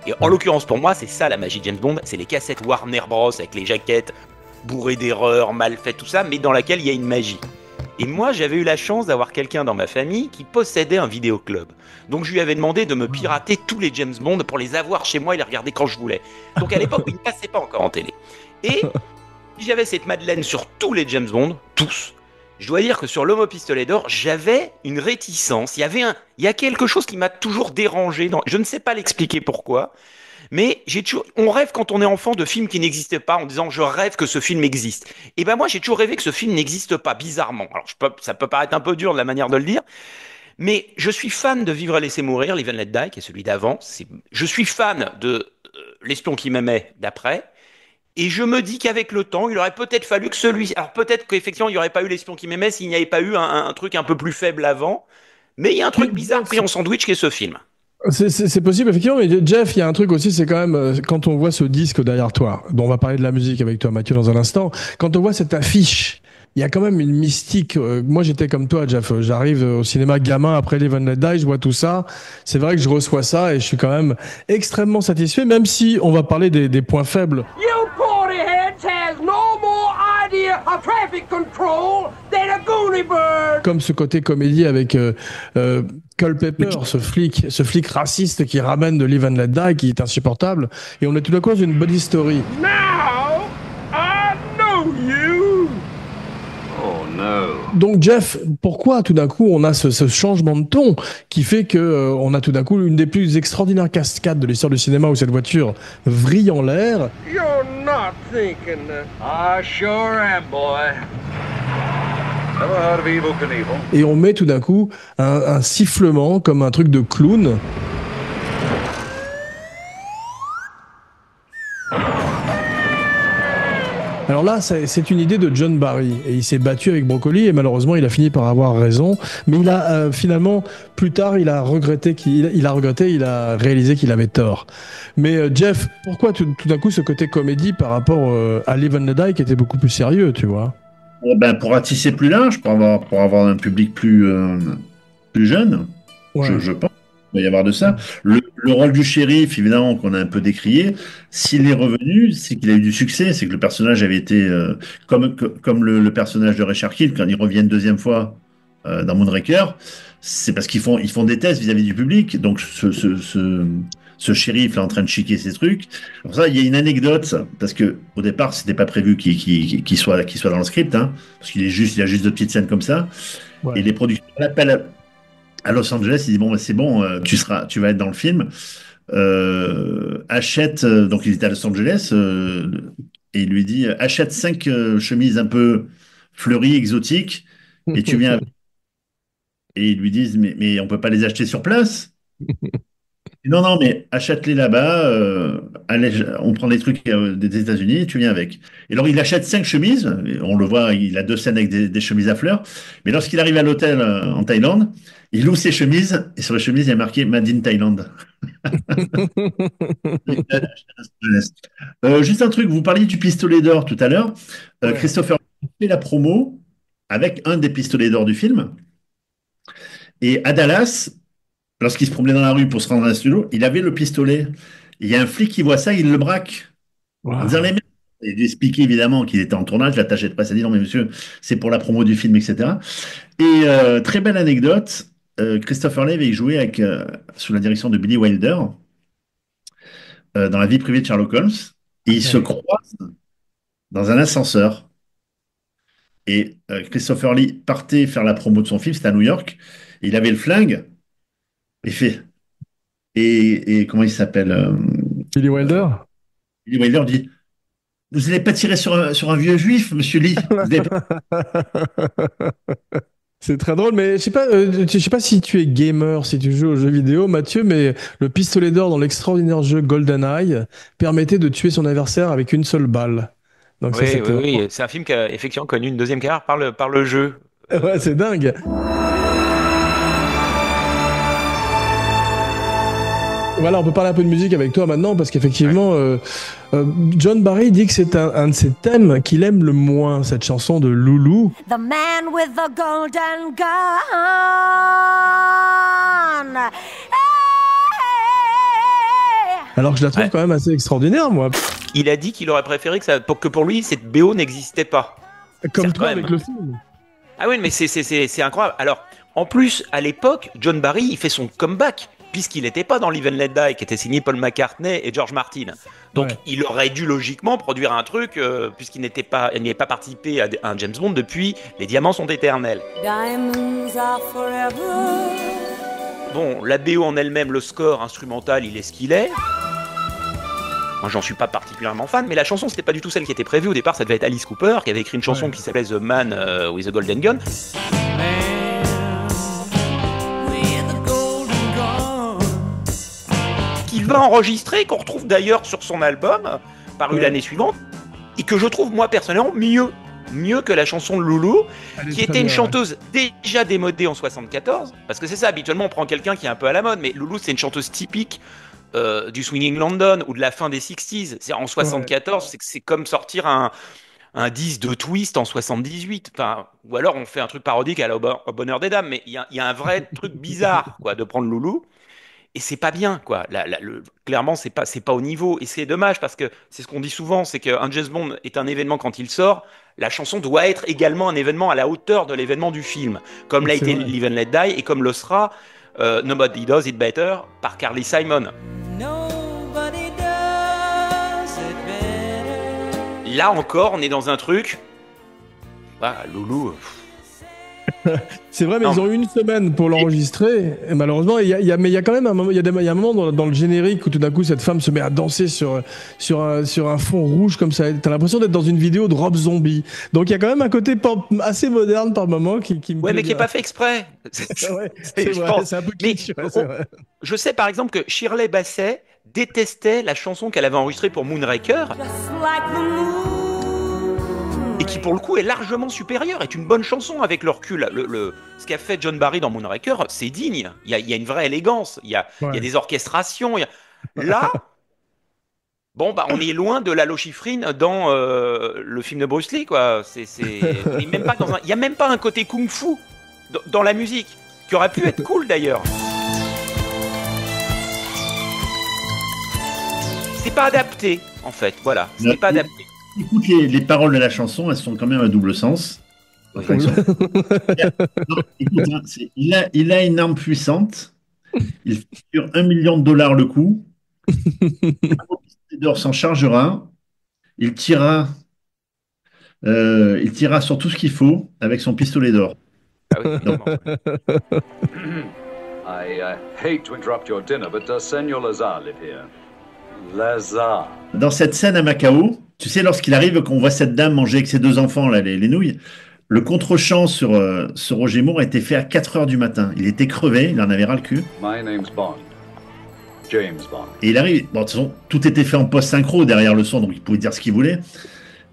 Et en l'occurrence pour moi, c'est ça la magie de James Bond, c'est les cassettes Warner Bros avec les jaquettes bourrées d'erreurs, mal faites, tout ça, mais dans laquelle il y a une magie. Et moi, j'avais eu la chance d'avoir quelqu'un dans ma famille qui possédait un vidéoclub. Donc, je lui avais demandé de me pirater tous les James Bond pour les avoir chez moi et les regarder quand je voulais. Donc, à l'époque, ils ne passaient pas encore en télé. Et j'avais cette Madeleine sur tous les James Bond, tous. Je dois dire que sur L'Homme au pistolet d'or, j'avais une réticence. Il y a quelque chose qui m'a toujours dérangé. Je ne sais pas l'expliquer pourquoi. Mais on rêve quand on est enfant de films qui n'existent pas en disant je rêve que ce film existe. Et ben moi j'ai toujours rêvé que ce film n'existe pas, bizarrement. Alors ça peut paraître un peu dur de la manière de le dire, mais je suis fan de Vivre et laisser mourir, Live and Let Die, qui est celui d'avant. Je suis fan de L'espion qui m'aimait d'après. Et je me dis qu'avec le temps, il aurait peut-être fallu que celui... Alors peut-être qu'effectivement il n'y aurait pas eu L'espion qui m'aimait s'il n'y avait pas eu un truc un peu plus faible avant. Mais il y a un truc bizarre pris en sandwich qui est ce film. C'est possible, effectivement, mais Jeff, il y a un truc aussi, c'est quand même, quand on voit ce disque derrière toi, dont on va parler de la musique avec toi, Mathieu, dans un instant, quand on voit cette affiche, il y a quand même une mystique. Moi, j'étais comme toi, Jeff, j'arrive au cinéma gamin après Live and Let Die, je vois tout ça, c'est vrai que je reçois ça et je suis quand même extrêmement satisfait, même si on va parler des points faibles. You partyheads has no more idea of traffic control than a Goonie bird. Comme ce côté comédie avec Culpepper, ce flic raciste qui ramène de Live and Let Die, qui est insupportable, et on est tout d'un coup dans une body story. Now, I know you. Oh no. Donc Jeff, pourquoi tout d'un coup on a ce changement de ton qui fait que on a tout d'un coup une des plus extraordinaires cascades de l'histoire du cinéma où cette voiture vrille en l'air. You're not thinking that. I sure am, boy. Never heard of Evel Knievel. Et on met tout d'un coup un sifflement comme un truc de clown. Alors là, c'est une idée de John Barry et il s'est battu avec Broccoli et malheureusement il a fini par avoir raison. Mais il a finalement, plus tard, il a réalisé qu'il avait tort. Mais Jeff, pourquoi tout d'un coup ce côté comédie par rapport à Live and Let Die qui était beaucoup plus sérieux, tu vois? Pour ratisser plus large, pour avoir un public plus jeune, Ouais. je pense. Il va y avoir de ça. Le rôle du shérif, évidemment, qu'on a un peu décrié, s'il est revenu, c'est qu'il a eu du succès, c'est que le personnage avait été, comme le personnage de Richard Kiel, quand il revient une deuxième fois dans Moonraker, c'est parce qu'ils font des tests vis-à-vis du public. Donc ce shérif là en train de chiquer ses trucs. Pour ça, il y a une anecdote, parce que au départ, c'était pas prévu qu'il soit dans le script, hein, parce il a juste de petites scènes comme ça. Ouais. Et les producteurs l'appellent à Los Angeles, il dit bon, c'est bon, tu vas être dans le film. Achète, donc il était à Los Angeles, et il lui dit achète 5 chemises un peu fleuries, exotiques, et tu viens. Et ils lui disent mais on peut pas les acheter sur place. Non, non, mais achète-les là-bas, on prend des trucs des États-Unis, tu viens avec. Et alors il achète 5 chemises, on le voit, il a 2 scènes avec des chemises à fleurs, mais lorsqu'il arrive à l'hôtel en Thaïlande, il ouvre ses chemises, et sur les chemises, il y a marqué Made in Thaïlande. Juste un truc, vous parliez du pistolet d'or tout à l'heure. Ouais. Christopher fait la promo avec un des pistolets d'or du film. Et à Dallas, lorsqu'il se promenait dans la rue pour se rendre à la studio, il avait le pistolet. Il y a un flic qui voit ça, il le braque. Wow. En disant les mecs, il lui expliquait évidemment qu'il était en tournage, l'attaché de presse a dit non mais monsieur, c'est pour la promo du film, etc. Et très belle anecdote, Christopher Lee avait joué sous la direction de Billy Wilder dans la vie privée de Sherlock Holmes. Et ils se croisent dans un ascenseur. Et Christopher Lee partait faire la promo de son film, c'était à New York. Et il avait le flingue. Il fait. Et comment il s'appelle Billy Wilder. Billy Wilder dit vous n'allez pas tirer sur un vieux juif, monsieur Lee. C'est très drôle, mais je sais pas si tu es gamer, si tu joues aux jeux vidéo, Mathieu, mais le pistolet d'or dans l'extraordinaire jeu GoldenEye permettait de tuer son adversaire avec une seule balle. Donc oui, oui, c'est un film qui a effectivement connu une deuxième carrière par le jeu. Ouais, c'est dingue. Voilà, on peut parler un peu de musique avec toi maintenant parce qu'effectivement, John Barry dit que c'est un de ses thèmes qu'il aime le moins, cette chanson de Loulou. The man with the golden gun. Alors que je la trouve quand même assez extraordinaire, moi. Il a dit qu'il aurait préféré que pour lui, cette BO n'existait pas. Comme toi avec le film. Ah oui, mais c'est incroyable. Alors, en plus, à l'époque, John Barry, il fait son comeback, puisqu'il n'était pas dans Live and Let Die, qui était signé Paul McCartney et George Martin. Donc, il aurait dû logiquement produire un truc, puisqu'il n'y avait pas participé à un James Bond depuis Les Diamants sont éternels. Diamonds are forever. Bon, la BO en elle-même, le score instrumental, il est ce qu'il est. Moi, j'en suis pas particulièrement fan, mais la chanson, c'était pas du tout celle qui était prévue. Au départ, ça devait être Alice Cooper, qui avait écrit une chanson qui s'appelait The Man with the Golden Gun. Qu'il va enregistrer, qu'on retrouve d'ailleurs sur son album, paru l'année suivante, et que je trouve, moi, personnellement, mieux que la chanson de Loulou, qui était une chanteuse déjà démodée en 74, parce que c'est ça, habituellement, on prend quelqu'un qui est un peu à la mode, mais Loulou, c'est une chanteuse typique du Swinging London ou de la fin des 60s. C'est en 74, c'est comme sortir un disque de Twist en 78. Enfin, ou alors on fait un truc parodique à au Bonheur des Dames, mais il y a un vrai truc bizarre, quoi, de prendre Loulou. Et c'est pas bien, quoi. Clairement, c'est pas au niveau. Et c'est dommage parce que c'est ce qu'on dit souvent, c'est qu'un James Bond est un événement quand il sort. La chanson doit être également un événement à la hauteur de l'événement du film, comme l'a été Live and Let Die et comme le sera Nobody Does It Better par Carly Simon. Là encore, on est dans un truc. Loulou. C'est vrai, mais Non. ils ont eu une semaine pour l'enregistrer. Et malheureusement, mais il y a quand même un moment, il y a un moment dans le générique où tout d'un coup cette femme se met à danser sur un fond rouge comme ça. T'as l'impression d'être dans une vidéo de Rob Zombie. Donc il y a quand même un côté assez moderne par moment qui me Ouais, plaît mais qui n'est bien. pas fait exprès. Ouais, c'est Je vrai, pense. c'est un peu Mais kitsch, ouais, c'est vrai. je sais par exemple que Shirley Bassey détestait la chanson qu'elle avait enregistrée pour Moonraker et qui pour le coup est largement supérieure, est une bonne chanson avec le recul. Ce qu'a fait John Barry dans Moonraker, c'est digne. Il y a une vraie élégance, il y a Ouais. des orchestrations. Là, bon, bah, on est loin de la lochifrine dans le film de Bruce Lee, quoi. On est même pas il y a même pas un côté kung-fu dans la musique, qui aurait pu être cool d'ailleurs. C'est pas adapté, en fait. Voilà, c'était pas adapté. Écoute les paroles de la chanson, elles sont quand même à double sens. Enfin, non, écoute, hein, il a une arme puissante. Il facture $1 million le coup. L'or s'en chargera. Il tirera, il tirera sur tout ce qu'il faut avec son pistolet d'or. Ah oui, évidemment. I hate to interrupt your dinner, but does Senor Lazar live here? Lazar. Dans cette scène à Macao, tu sais, lorsqu'il arrive, qu'on voit cette dame manger avec ses 2 enfants, là, les nouilles, le contre-champ sur Roger Moore a été fait à 4 heures du matin. Il était crevé, il en avait ras le cul. My name's Bond. James Bond. Et il arrive, bon, de toute façon, tout était fait en post-synchro derrière le son, donc il pouvait dire ce qu'il voulait.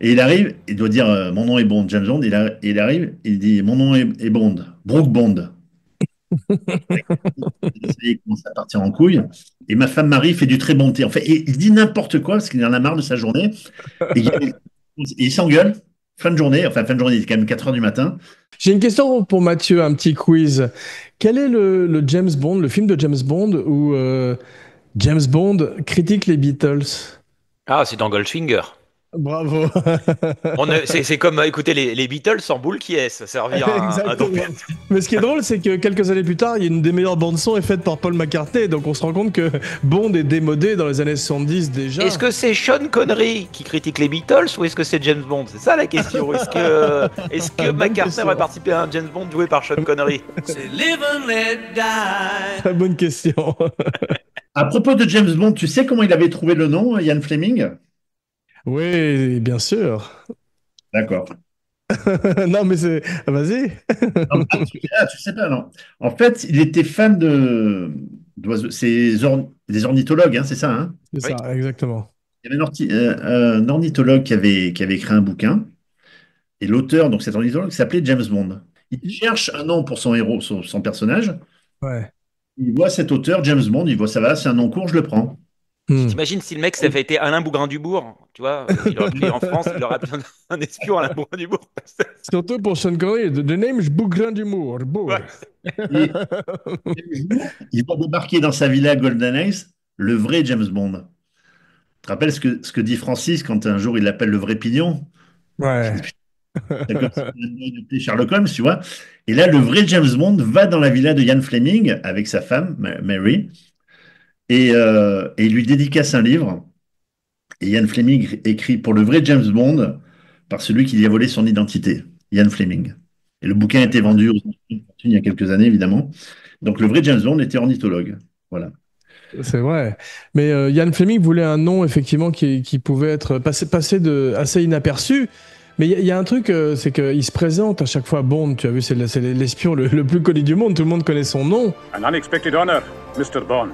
Et il arrive, il doit dire mon nom est Bond, James Bond. Il arrive, il dit mon nom est Bond, Brooke Bond. Il commence à partir en couille. Et ma femme Marie fait du très bon thé. En fait, il dit n'importe quoi parce qu'il en a marre de sa journée. Et il s'engueule. Fin de journée, il est quand même 4 heures du matin. J'ai une question pour Mathieu, un petit quiz. Quel est le James Bond, le film de James Bond où James Bond critique les Beatles? Ah, c'est dans Goldfinger. Bravo. C'est comme écouter les Beatles sans boule qui est, ça servir à Exactement. Mais ce qui est drôle, c'est que quelques années plus tard, il y a une des meilleures bandes son est faite par Paul McCartney, donc on se rend compte que Bond est démodé dans les années 70 déjà. Est-ce que c'est Sean Connery qui critique les Beatles ou est-ce que c'est James Bond? C'est ça la question. Est-ce que McCartney aurait participé à un James Bond joué par Sean Connery? C'est live and let die. Très bonne question. À propos de James Bond, tu sais comment il avait trouvé le nom, Ian Fleming? Oui, bien sûr. D'accord. Non, mais c'est. Vas-y. Non, tu sais pas, non. En fait, il était fan d'oiseaux. Des ornithologues, hein, c'est ça, hein? C'est ça, exactement. Il y avait un ornithologue qui avait écrit un bouquin. Et l'auteur, donc cet ornithologue, s'appelait James Bond. Il cherche un nom pour son héros, son personnage. Ouais. Il voit cet auteur, James Bond, il voit ça va, c'est un nom court, je le prends. T'imagines si le mec ça avait été Alain Bougrain-Dubourg, tu vois, il aurait pris en France, il aurait besoin d'un espion Alain Bougrain-Dubourg. Surtout pour Sean Connery, the name is Bougrain d'humour. Ouais. Il va débarquer dans sa villa Golden Ace, le vrai James Bond. Tu te rappelles ce que dit Francis quand un jour il l'appelle le vrai Pignon? Ouais. C'est comme ça qu'il a appelé Sherlock Holmes, tu vois. Et là, le vrai James Bond va dans la villa de Ian Fleming avec sa femme, Mary, et il lui dédicace un livre. Et Ian Fleming écrit pour le vrai James Bond par celui qui lui a volé son identité, Ian Fleming. Et le bouquin a été vendu aux États-Unis il y a quelques années, évidemment. Donc le vrai James Bond était ornithologue. Voilà. C'est vrai. Mais Ian Fleming voulait un nom, effectivement, qui pouvait être passé de assez inaperçu. Mais il y a un truc, c'est qu'il se présente à chaque fois Bond. Tu as vu, c'est l'espion le plus connu du monde. Tout le monde connaît son nom. An unexpected honor, Mr. Bond.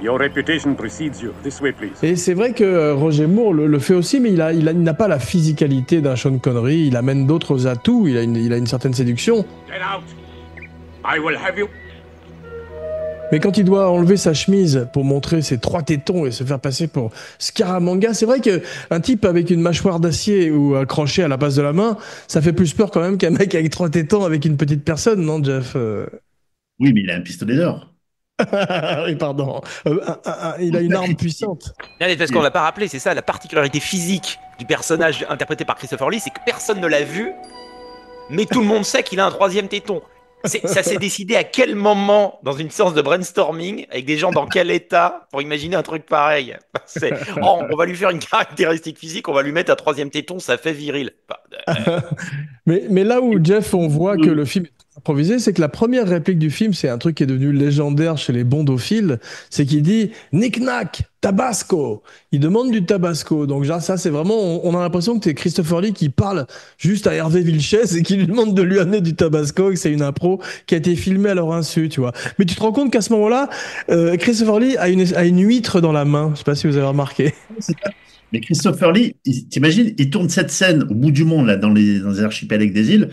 Your reputation precedes you. This way, please. Et c'est vrai que Roger Moore le fait aussi, mais il n'a pas la physicalité d'un Sean Connery. Il amène d'autres atouts. Il a une certaine séduction. Get out. I will have you. Mais quand il doit enlever sa chemise pour montrer ses 3 tétons et se faire passer pour Scaramanga, c'est vrai qu'un type avec une mâchoire d'acier ou un crochet à la base de la main, ça fait plus peur quand même qu'un mec avec 3 tétons avec une petite personne, non, Jeff? Oui, mais il a un pistolet d'or. Oui, pardon. Il a une arme puissante. Non, mais parce qu'on l'a pas rappelé, c'est ça, la particularité physique du personnage interprété par Christopher Lee, c'est que personne ne l'a vu, mais tout le monde sait qu'il a un 3e téton. Ça s'est décidé à quel moment dans une séance de brainstorming avec des gens dans quel état pour imaginer un truc pareil? On va lui faire une caractéristique physique, on va lui mettre un 3e téton, ça fait viril. Mais là où Jeff, on voit que le film est improvisé, c'est que la première réplique du film, c'est un truc qui est devenu légendaire chez les bondophiles, c'est qu'il dit Knick-knack, Tabasco. Il demande du Tabasco. Donc, genre, ça, c'est vraiment, on a l'impression que c'est Christopher Lee qui parle juste à Hervé Vilches et qui lui demande de lui amener du Tabasco, et que c'est une impro qui a été filmée à leur insu, tu vois. Mais tu te rends compte qu'à ce moment-là, Christopher Lee a une huître dans la main. Je sais pas si vous avez remarqué. Mais Christopher Lee, t'imagines, il tourne cette scène au bout du monde, là, dans les archipels des îles.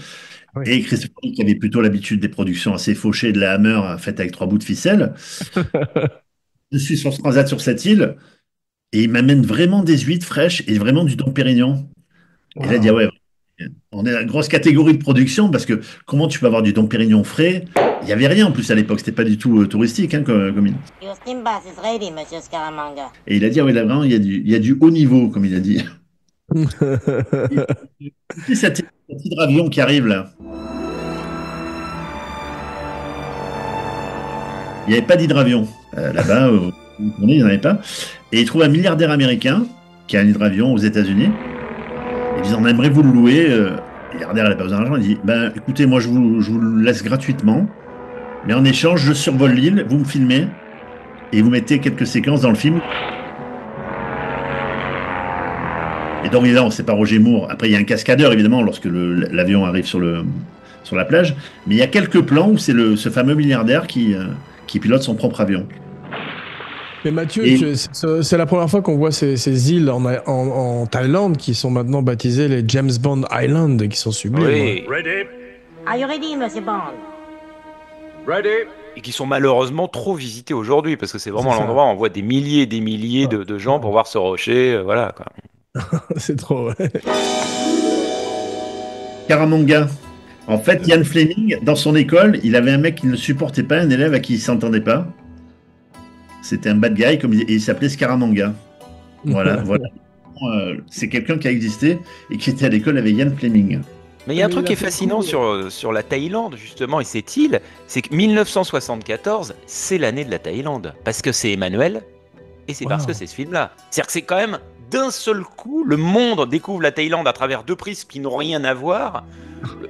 Oui. Et Christopher Lee, qui avait plutôt l'habitude des productions assez fauchées de la Hammer, faites avec 3 bouts de ficelle. Je suis sur ce transat sur cette île et il m'amène vraiment des huîtres fraîches et vraiment du Dom Pérignon. Et là, il dit, ah ouais, on est la grosse catégorie de production parce que comment tu peux avoir du Dom Pérignon frais? Il n'y avait rien en plus à l'époque, c'était pas du tout touristique hein, comme il... Your steam bath is ready, Monsieur Scaramanga. Et il a dit, ah ouais, là vraiment, il y a du haut niveau, comme il a dit. Et cet hydravion qui arrive là. Il n'y avait pas d'hydravion. Là-bas, il n'y en avait pas. Et il trouve un milliardaire américain qui a un hydravion aux États-Unis. Il dit, on aimerait vous le louer. Le milliardaire n'a pas besoin d'argent. Il dit, ben, écoutez, moi, je vous le laisse gratuitement. Mais en échange, je survole l'île, vous me filmez et vous mettez quelques séquences dans le film. Et donc, évidemment, c'est pas Roger Moore. Après, il y a un cascadeur, évidemment, lorsque l'avion arrive sur la plage. Mais il y a quelques plans où c'est ce fameux milliardaire qui pilote son propre avion. Mais Mathieu, c'est la première fois qu'on voit ces îles en Thaïlande qui sont maintenant baptisées les James Bond Island, qui sont sublimes. Oui. Ready? Are you ready, Monsieur Bond? Ready? Et qui sont malheureusement trop visités aujourd'hui, parce que c'est vraiment l'endroit où on voit des milliers et des milliers de gens pour voir ce rocher, voilà quoi. C'est trop, ouais. Scaramanga. En fait, Ian Fleming, dans son école, il avait un mec qui ne le supportait pas, un élève à qui il ne s'entendait pas. C'était un bad guy, et il s'appelait Scaramanga. Voilà. C'est quelqu'un qui a existé et qui était à l'école avec Ian Fleming. Mais il y a un truc qui est fascinant sur la Thaïlande, justement, et cette île, c'est que 1974, c'est l'année de la Thaïlande. Parce que c'est Emmanuel, et c'est parce que c'est ce film-là. C'est-à-dire que c'est quand même, d'un seul coup, le monde découvre la Thaïlande à travers deux prises qui n'ont rien à voir,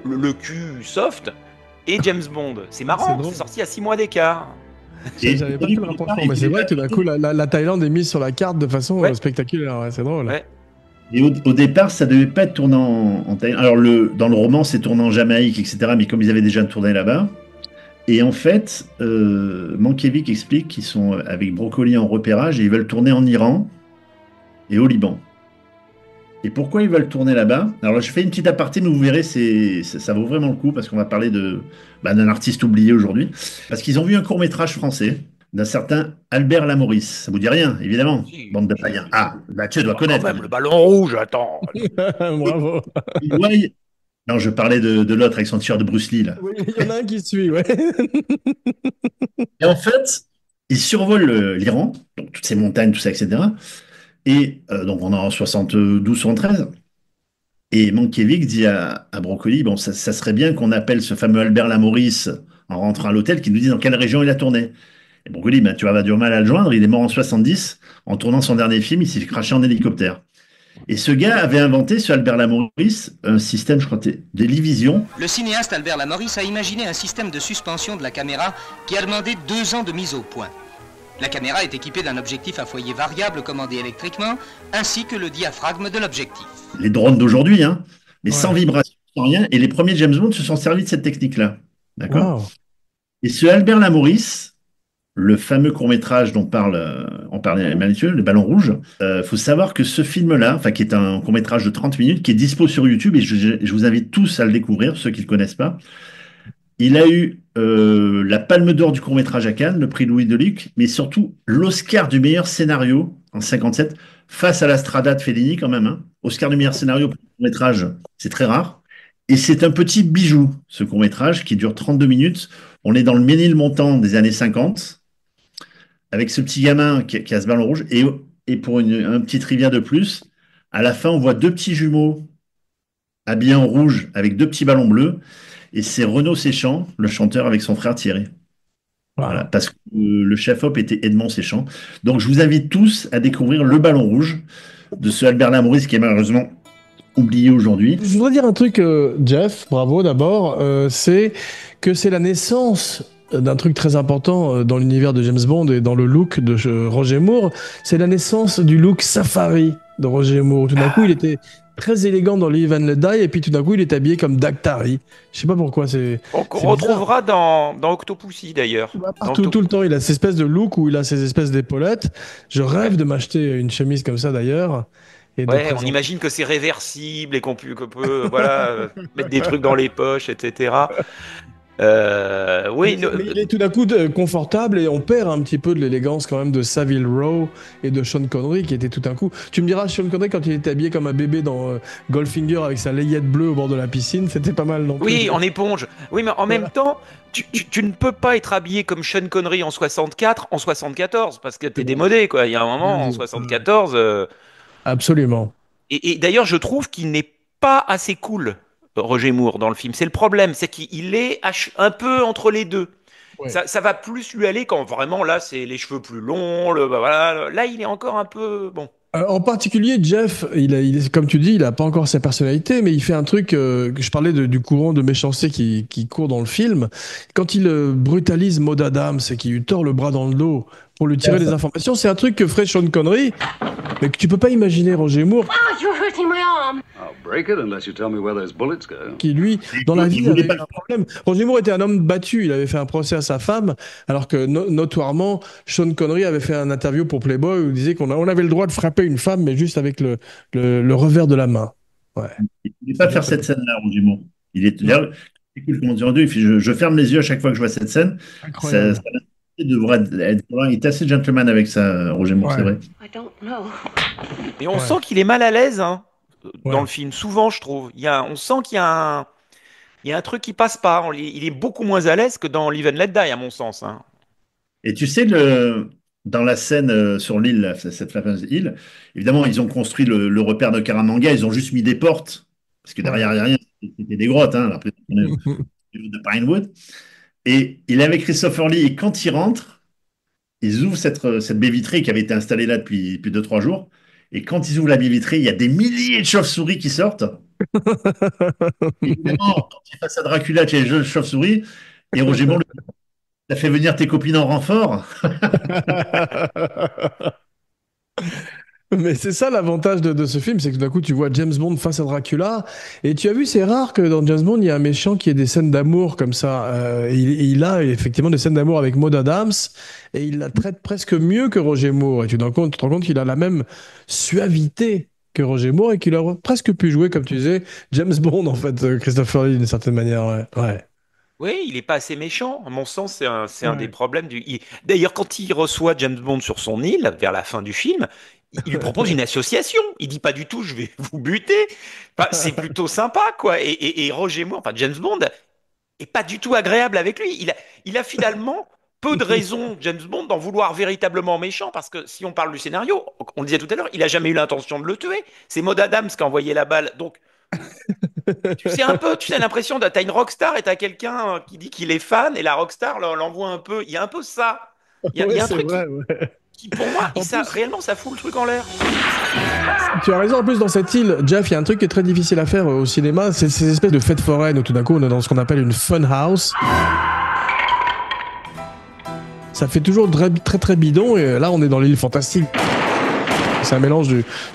le cul soft, et James Bond. C'est marrant, c'est sorti à 6 mois d'écart. J'avais pas fait le rapprochement, mais c'est vrai que d'un coup, la Thaïlande est mise sur la carte de façon spectaculaire, ouais, c'est drôle. Ouais. Et au départ, ça devait pas être tourné en Thaïlande. Alors, dans le roman, c'est tourné en Jamaïque, etc. Mais comme ils avaient déjà tourné là-bas. Et en fait, Mankiewicz explique qu'ils sont avec Broccoli en repérage et ils veulent tourner en Iran et au Liban. Et pourquoi ils veulent tourner là-bas? Alors, je fais une petite aparté, mais vous verrez, ça vaut vraiment le coup parce qu'on va parler d'un artiste oublié aujourd'hui. Parce qu'ils ont vu un court-métrage français d'un certain Albert Lamoris. Ça vous dit rien, évidemment, bande de païens. Ah, bah tu dois connaître. Quand même, le ballon rouge, attends. Bravo. Non, je parlais de l'autre avec son t-shirt de Bruce Lee, là. Oui, il y en a un qui suit, ouais. Et en fait, il survole l'Iran, donc toutes ces montagnes, tout ça, etc. Et donc on est en 72-73. Et Mankiewicz dit à Broccoli, bon, ça serait bien qu'on appelle ce fameux Albert Lamoris en rentrant à l'hôtel, qui nous dit dans quelle région il a tourné. Et Broccoli, ben, tu vas avoir du mal à le joindre, il est mort en 70, en tournant son dernier film, il s'est fait cracher en hélicoptère. Et ce gars avait inventé, ce Albert Lamoris, un système, je crois, d'Elivision. Le cinéaste Albert Lamoris a imaginé un système de suspension de la caméra qui a demandé 2 ans de mise au point. La caméra est équipée d'un objectif à foyer variable commandé électriquement, ainsi que le diaphragme de l'objectif. Les drones d'aujourd'hui, hein, mais sans vibration, sans rien. Et les premiers James Bond se sont servis de cette technique-là. D'accord. Wow. Et ce Albert Lamoris, le fameux court-métrage dont on parlait Mathieu, Le Ballon Rouge, faut savoir que ce film-là, qui est un court-métrage de 30 minutes, qui est dispo sur YouTube, et je vous invite tous à le découvrir, ceux qui ne le connaissent pas. Il a eu la Palme d'Or du court-métrage à Cannes, le prix Louis Deluc, mais surtout l'Oscar du meilleur scénario en 57, face à la Strada de Fellini quand même. Hein. Oscar du meilleur scénario pour le court-métrage, c'est très rare. Et c'est un petit bijou, ce court-métrage, qui dure 32 minutes. On est dans le Ménilmontant des années 50, avec ce petit gamin qui a ce ballon rouge. Et pour un petit trivia de plus, à la fin, on voit 2 petits jumeaux habillés en rouge avec 2 petits ballons bleus. Et c'est Renaud Séchant, le chanteur, avec son frère Thierry. Voilà, parce que le chef-op était Edmond Séchant. Donc, je vous invite tous à découvrir Le Ballon Rouge de ce Albert Lamoris qui est malheureusement oublié aujourd'hui. Je voudrais dire un truc, Jeff, bravo d'abord, c'est que c'est la naissance d'un truc très important dans l'univers de James Bond et dans le look de Roger Moore, c'est la naissance du look safari de Roger Moore. Tout d'un coup, il était très élégant dans Live and Let Die, et puis tout d'un coup, il est habillé comme Dactari. Je sais pas pourquoi, c'est Qu'on c'est retrouvera dans Octopussy d'ailleurs. partout, tout le temps, il a cette espèce de look où il a ces espèces d'épaulettes. Je rêve de m'acheter une chemise comme ça d'ailleurs. Et de Ouais, on présenter. imagine que c'est réversible et qu'on peut voilà, mettre des trucs dans les poches, etc. Oui, Mais il est tout d'un coup confortable et on perd un petit peu de l'élégance quand même de Savile Row et de Sean Connery qui était tout d'un coup. Tu me diras, Sean Connery, quand il était habillé comme un bébé dans Goldfinger avec sa layette bleue au bord de la piscine, c'était pas mal non plus. oui, en éponge. Oui, mais en même temps, tu ne peux pas être habillé comme Sean Connery en 64, en 74, parce que t'es démodé, quoi. Il y a un moment, en 74. Absolument. Et d'ailleurs, je trouve qu'il n'est pas assez cool, Roger Moore, dans le film. C'est le problème, c'est qu'il est un peu entre les deux. Ouais. Ça va plus lui aller quand vraiment, là, c'est les cheveux plus longs. Bah, voilà, là, il est encore un peu... Bon. En particulier, Jeff, comme tu dis, il a pas encore sa personnalité, mais il fait un truc que je parlais du courant de méchanceté qui court dans le film. Quand il brutalise Maud Adams et qu'il lui tord le bras dans le dos pour lui tirer des informations, c'est un truc que ferait Sean Connery, mais que tu peux pas imaginer Roger Moore, Ah, you're hurting my arm. I'll break it unless you tell me where those bullets go. qui lui, dans la vie, avait un problème. Roger Moore était un homme battu, il avait fait un procès à sa femme, alors que notoirement, Sean Connery avait fait un interview pour Playboy où il disait on avait le droit de frapper une femme, mais juste avec le revers de la main. Ouais. Il ne voulait pas faire cette scène-là, Roger Moore. Il est là, écoute comment dire en deux, il fait, je ferme les yeux à chaque fois que je vois cette scène. Incroyable. Il devrait il est assez gentleman avec ça, Roger Moore, Ouais. c'est vrai. I don't know. Et on sent qu'il est mal à l'aise hein, dans Ouais. le film, souvent, je trouve. On sent il y a un truc qui passe pas. Il est beaucoup moins à l'aise que dans Live and Let Die, à mon sens. Hein. Et tu sais, dans la scène sur l'île, là, cette fameuse île, évidemment, ils ont construit le repère de Karamanga, ils ont juste mis des portes, parce que derrière, il n'y a rien, c'était des grottes, hein, après, on est de Pinewood. Et il est avec Christopher Lee, et quand il rentre, ils ouvrent cette baie vitrée qui avait été installée là depuis 2-3 jours. Et quand ils ouvrent la baie vitrée, il y a des milliers de chauves-souris qui sortent. Et évidemment, quand il est face à Dracula, qui est les jeux de chauves-souris, et Roger Moore, t'as fait venir tes copines en renfort. Mais c'est ça l'avantage de ce film, c'est que tout d'un coup tu vois James Bond face à Dracula, et tu as vu, c'est rare que dans James Bond il y a un méchant qui ait des scènes d'amour comme ça. Et il a effectivement des scènes d'amour avec Maud Adams, et il la traite presque mieux que Roger Moore. Et tu te rends compte qu'il a la même suavité que Roger Moore et qu'il aurait presque pu jouer, comme tu disais, James Bond en fait, Christopher Lee d'une certaine manière. Ouais. Ouais. Oui, il est pas assez méchant. À mon sens, c'est un Ouais. des problèmes D'ailleurs, quand il reçoit James Bond sur son île, vers la fin du film, il lui propose une association. Il dit pas du tout, je vais vous buter. Enfin, c'est plutôt sympa, quoi. Et Roger Moore, enfin James Bond, est pas du tout agréable avec lui. Il a finalement peu de raisons, James Bond, d'en vouloir véritablement méchant, parce que si on parle du scénario, on le disait tout à l'heure, il a jamais eu l'intention de le tuer. C'est Maud Adams qui a envoyé la balle. Donc, tu sais un peu, tu as l'impression t'as une rockstar et t'as quelqu'un qui dit qu'il est fan et la rockstar l'envoie un peu. Il y a un peu ça. Il Ouais, y a un c'est truc vrai, ouais. qui, pour moi, En plus- réellement, ça fout le truc en l'air. Tu as raison, en plus dans cette île, Jeff, il y a un truc qui est très difficile à faire au cinéma, c'est ces espèces de fêtes foraines où tout d'un coup on est dans ce qu'on appelle une fun house. Ça fait toujours très très, très bidon, et là on est dans l'île fantastique. C'est un mélange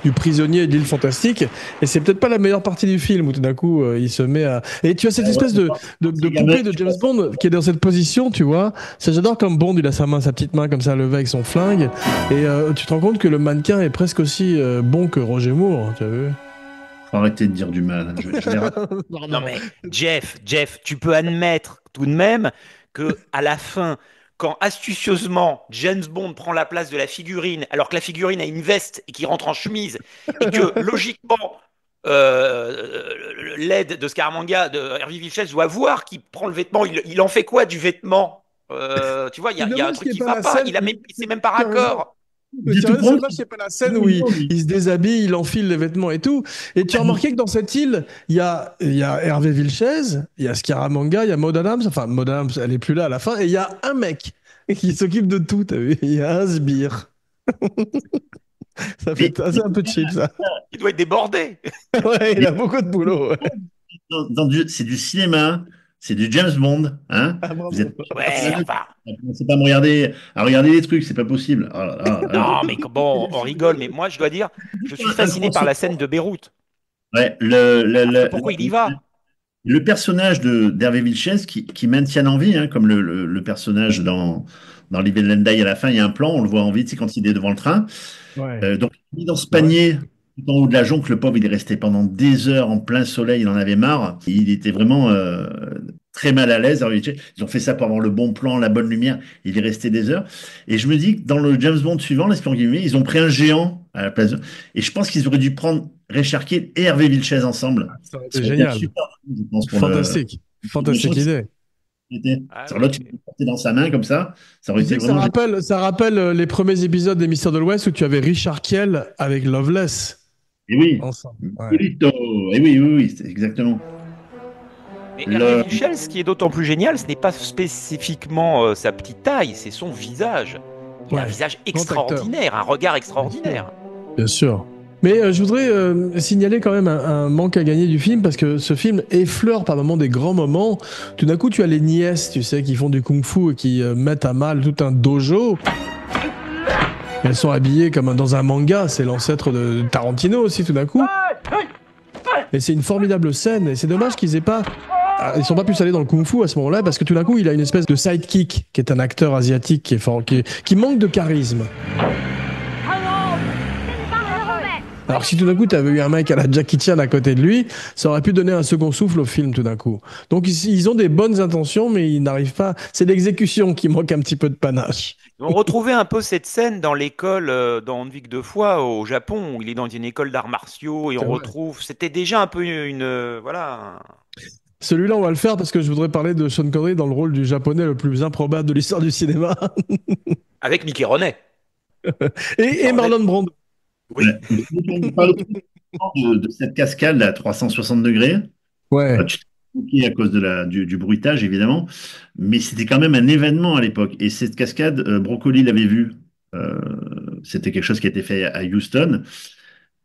du prisonnier et de l'île fantastique, et c'est peut-être pas la meilleure partie du film où tout d'un coup il se met à... Et tu as cette espèce de poupée de James Bond qui est dans cette position, tu vois. Ça, j'adore comme Bond, il a sa petite main comme ça levée avec son flingue, et tu te rends compte que le mannequin est presque aussi bon que Roger Moore, tu as vu? Faut arrêter de dire du mal. Non mais Jeff, tu peux admettre tout de même que à la fin, quand astucieusement James Bond prend la place de la figurine, alors que la figurine a une veste et qu'il rentre en chemise, et que logiquement l'aide de Scaramanga, de Hervé Villechaize, doit voir qu'il prend le vêtement, il en fait quoi du vêtement? Tu vois, il y a un truc qui va pas, c'est même par accord. Mais tu vois, c'est dommage, c'est pas la scène où il se déshabille, il enfile les vêtements et tout. Et tu as remarqué que dans cette île, il y a Hervé Villechaize, il y a Scaramanga, il y a Maud Adams. Enfin, Maud Adams, elle est plus là à la fin. Et il y a un mec qui s'occupe de tout, t'as vu? Il y a un sbire. Ça fait c'est un peu cheap, ça. Il doit être débordé. Ouais, il a beaucoup de boulot. Ouais. C'est du cinéma, c'est du James Bond, hein? Ah, bravo. Vous êtes Ouais, enfin. commencez pas à regarder les trucs, c'est pas possible. Oh là là, Non, mais bon, on rigole, mais moi, je dois dire, je suis fasciné par la scène de Beyrouth. Ouais, Parce que pourquoi il y va? le personnage d'Hervé Vilches qui maintient en vie, hein, comme le personnage dans Live and Let Die à la fin, il y a un plan, on le voit en vie, c'est quand il est devant le train. Ouais. Donc, il est mis dans ce Ouais. panier, tout en haut de la jonque, le pauvre, il est resté pendant des heures en plein soleil, il en avait marre. Il était vraiment très mal à l'aise. Ils ont fait ça pour avoir le bon plan, la bonne lumière. Il est resté des heures. Et je me dis que dans le James Bond suivant, l'espion guillemets, ils ont pris un géant à la place. Et je pense qu'ils auraient dû prendre Richard Kidd et Hervé Vilches ensemble. Ça aurait Ça été aurait été génial. super, je pense, pour le. Fantastique. Fantastique idée. Ah Sur oui, l'autre, il mais- le portait dans sa main comme ça. Ça aurait Tu sais été que ça vraiment. rappelle, ça rappelle les premiers épisodes des Mystères de l'Ouest où tu avais Richard Kiel avec Loveless Et oui. ensemble. Ouais. Miguelito. Et oui, oui, oui, c'est exactement. Mais Le- Hervé Michel, ce qui est d'autant plus génial, ce n'est pas spécifiquement sa petite taille, c'est son visage. Il a un Ouais. visage Grand acteur. extraordinaire, un regard extraordinaire. Bien sûr. Mais je voudrais signaler quand même un manque à gagner du film parce que ce film effleure par moments des grands moments. Tout d'un coup, tu as les nièces, tu sais, qui font du kung-fu et qui mettent à mal tout un dojo. Elles sont habillées comme dans un manga, c'est l'ancêtre de Tarantino aussi tout d'un coup. Et c'est une formidable scène et c'est dommage qu'ils aient pas... Ils sont pas plus allés dans le kung-fu à ce moment-là parce que tout d'un coup, il a une espèce de sidekick qui est un acteur asiatique qui est fort, qui manque de charisme. Alors si tout d'un coup tu avais eu un mec à la Jackie Chan à côté de lui, ça aurait pu donner un second souffle au film tout d'un coup. Donc ils ont des bonnes intentions mais ils n'arrivent pas. C'est l'exécution qui manque un petit peu de panache. On retrouvait un peu cette scène dans l'école dans Handvik deux fois au Japon, où il est dans une école d'arts martiaux et C'est on vrai. retrouve. C'était déjà un peu une voilà. Celui-là on va le faire parce que je voudrais parler de Sean Connery dans le rôle du japonais le plus improbable de l'histoire du cinéma. Avec Mickey Rooney. Et Marlon Brando. Oui. On parle de cette cascade à 360 degrés. Ouais. Tu t'es moqué à cause du bruitage, évidemment, mais c'était quand même un événement à l'époque. Et cette cascade, Broccoli l'avait vue. Euh, C'était quelque chose qui a été fait à Houston.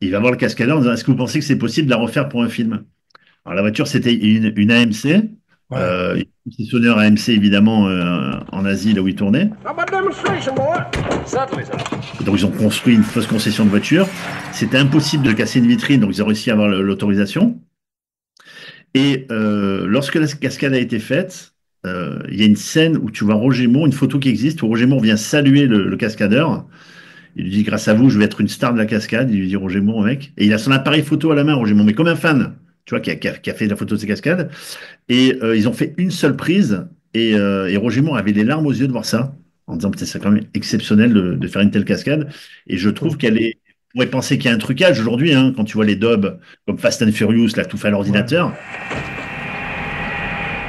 Il va voir le cascadeur en disant, est-ce que vous pensez que c'est possible de la refaire pour un film? Alors la voiture, c'était une AMC. Ouais. Concessionnaire AMC, évidemment, en Asie, là où il tournait. How about demonstration, boy? Certainly, sir. Et donc, ils ont construit une fausse concession de voiture. C'était impossible de casser une vitrine, donc ils ont réussi à avoir l'autorisation. Et lorsque la cascade a été faite, il y a une scène où tu vois Roger Moore, une photo qui existe, où Roger Moore vient saluer le cascadeur. Il lui dit, grâce à vous, je vais être une star de la cascade. Il lui dit Roger Moore, mec. Et il a son appareil photo à la main, Roger Moore, mais comme un fan, tu vois, qui a fait la photo de ces cascades. Et ils ont fait une seule prise. Et Roger Moore avait des larmes aux yeux de voir ça, en disant, peut-être c'est quand même exceptionnel de faire une telle cascade. Et je trouve qu'elle est. On pourrait penser qu'il y a un trucage aujourd'hui, hein, quand tu vois les dubs comme Fast and Furious, là, tout fait à l'ordinateur.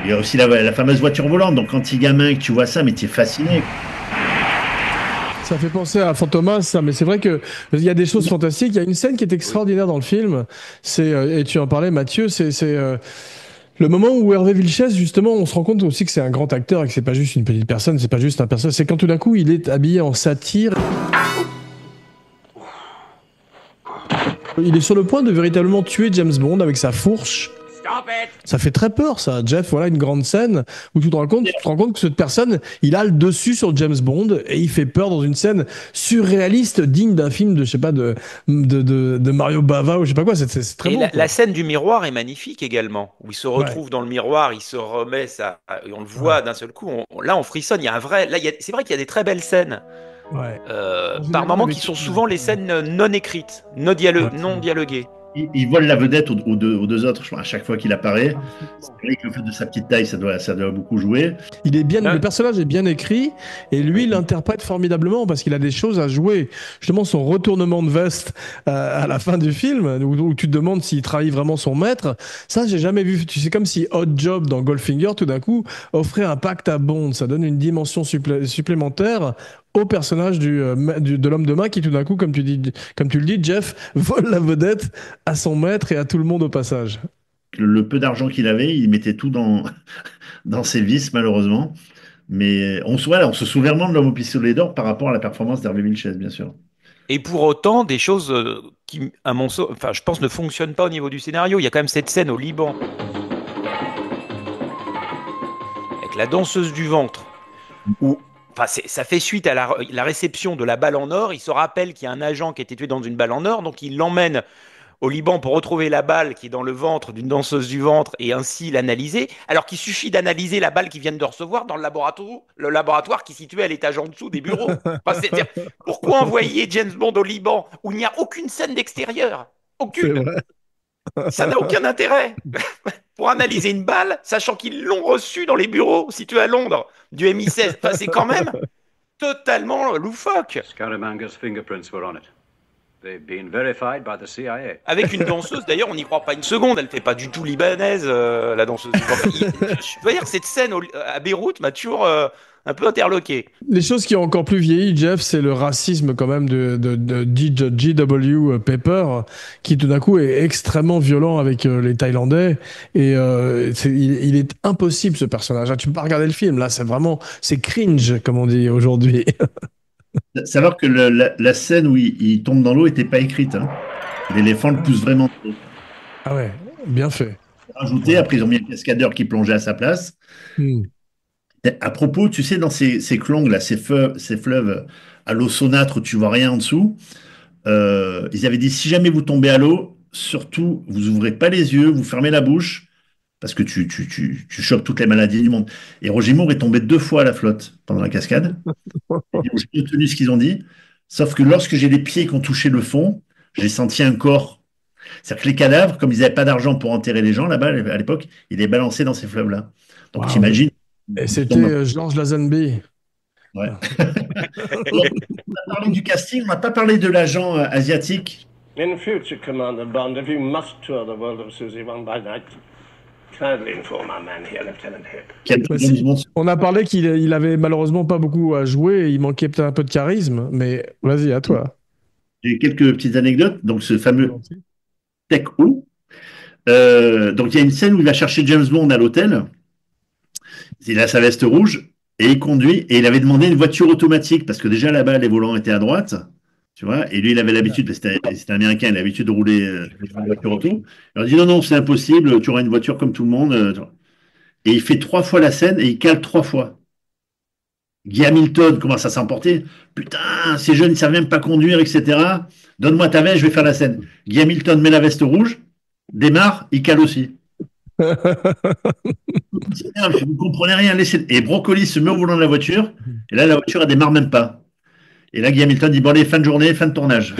Il y a aussi la fameuse voiture volante. Donc, quand tu es gamin et que tu vois ça, mais tu es fasciné. Ça fait penser à Fantomas, ça, mais c'est vrai que il y a des choses fantastiques. Il y a une scène qui est extraordinaire dans le film. C'est et tu en parlais, Mathieu. C'est le moment où Hervé Vilches, justement, on se rend compte aussi que c'est un grand acteur et que c'est pas juste une petite personne, c'est pas juste un personnage. C'est quand tout d'un coup il est habillé en satire. Il est sur le point de véritablement tuer James Bond avec sa fourche. Stop it! Ça fait très peur, ça, Jeff. Voilà une grande scène où tu te rends compte que cette personne, il a le dessus sur James Bond et il fait peur dans une scène surréaliste, digne d'un film de, je sais pas, de Mario Bava ou je sais pas quoi. C'est très Et beau. la scène du miroir est magnifique également, où il se retrouve dans le miroir, il se remet ça, et on le voit d'un seul coup. Là, on frissonne. Il y a un vrai. Là, c'est vrai qu'il y a des très belles scènes. Ouais. Par moments qui sont souvent les scènes non écrites, non dialoguées. Il vole la vedette aux deux autres, je crois, à chaque fois qu'il apparaît. C'est vrai que le fait de sa petite taille, ça doit beaucoup jouer. Il est bien, le personnage est bien écrit et lui, il l'interprète formidablement parce qu'il a des choses à jouer. Justement, son retournement de veste à la fin du film, où tu te demandes s'il trahit vraiment son maître, ça, j'ai jamais vu. Tu sais, comme si Hot Job dans Goldfinger, tout d'un coup, offrait un pacte à Bond. Ça donne une dimension supplémentaire au personnage de l'homme de main qui tout d'un coup, comme tu le dis, Jeff, vole la vedette à son maître et à tout le monde au passage. Le peu d'argent qu'il avait, il mettait tout dans ses vices, malheureusement. Mais on se souvient vraiment de l'homme au pistolet d'or par rapport à la performance d'Hervé Vilches, bien sûr. Et pour autant, des choses qui, à mon sens, enfin, je pense, ne fonctionnent pas au niveau du scénario. Il y a quand même cette scène au Liban avec la danseuse du ventre, où, enfin, ça fait suite à la réception de la balle en or. Il se rappelle qu'il y a un agent qui a été tué dans une balle en or, donc il l'emmène au Liban pour retrouver la balle qui est dans le ventre d'une danseuse du ventre et ainsi l'analyser, alors qu'il suffit d'analyser la balle qu'ils viennent de recevoir dans le laboratoire qui est situé à l'étage en dessous des bureaux. Enfin, c'est-à-dire, pourquoi envoyer James Bond au Liban où il n'y a aucune scène d'extérieur? Aucune. Ça n'a aucun intérêt. Pour analyser une balle, sachant qu'ils l'ont reçue dans les bureaux situés à Londres du MI16. Enfin, c'est quand même totalement loufoque. Scaramanga's fingerprints were on it. They've been verified by the CIA. Avec une danseuse, d'ailleurs, on n'y croit pas une seconde. Elle fait pas du tout libanaise, la danseuse. Je dois dire que cette scène à Beyrouth m'a toujours un peu interloqué. Les choses qui ont encore plus vieilli, Jeff, c'est le racisme quand même de G.W. Pepper, qui tout d'un coup est extrêmement violent avec les Thaïlandais. Et il est impossible, ce personnage. Tu peux pas regarder le film, là, c'est cringe, comme on dit aujourd'hui. Savoir que la scène où il tombe dans l'eau n'était pas écrite. Hein. L'éléphant le pousse vraiment dans l'eau. Ah ouais, bien fait. Rajouté, après ils ont mis un cascadeur qui plongeait à sa place. À propos, tu sais, dans ces klongs, là, ces fleuves à l'eau saunâtre où tu vois rien en dessous, ils avaient dit, si jamais vous tombez à l'eau, surtout, vous ouvrez pas les yeux, vous fermez la bouche, parce que tu chopes toutes les maladies du monde. Et Roger Moore est tombé 2 fois à la flotte pendant la cascade. J'ai retenu ce qu'ils ont dit. Sauf que lorsque j'ai les pieds qui ont touché le fond, j'ai senti un corps. C'est-à-dire que les cadavres, comme ils n'avaient pas d'argent pour enterrer les gens là-bas à l'époque, ils les balançaient dans ces fleuves-là. Donc t'imagines. Et c'était Georges Lazenby. Ouais. Alors, on a parlé du casting, on n'a pas parlé de l'agent asiatique. In future, Commander Bond, if you must tour the world of Susie One by night, kindly inform our man here, Lieutenant Hip. On a parlé qu'il avait malheureusement pas beaucoup à jouer, il manquait peut-être un peu de charisme, mais vas-y, à toi. J'ai quelques petites anecdotes. Donc, ce fameux Tech Who. Donc, il y a une scène où il va chercher James Bond à l'hôtel. Il a sa veste rouge et il conduit. Et il avait demandé une voiture automatique parce que déjà là-bas, les volants étaient à droite. Tu vois, et lui, il avait l'habitude, parce que c'était américain, il avait l'habitude de rouler une voiture auto. Il a dit non, c'est impossible, tu auras une voiture comme tout le monde. Et il fait 3 fois la scène et il cale 3 fois. Guy Hamilton commence à s'emporter. Putain, ces jeunes, ils ne savent même pas conduire, etc. Donne-moi ta veste, je vais faire la scène. Guy Hamilton met la veste rouge, démarre, il cale aussi. Vous ne comprenez rien, laissez. Et Brocoli se met au volant de la voiture, et là, la voiture, elle démarre même pas. Et là, Guy Hamilton dit, bon, allez, fin de journée, fin de tournage.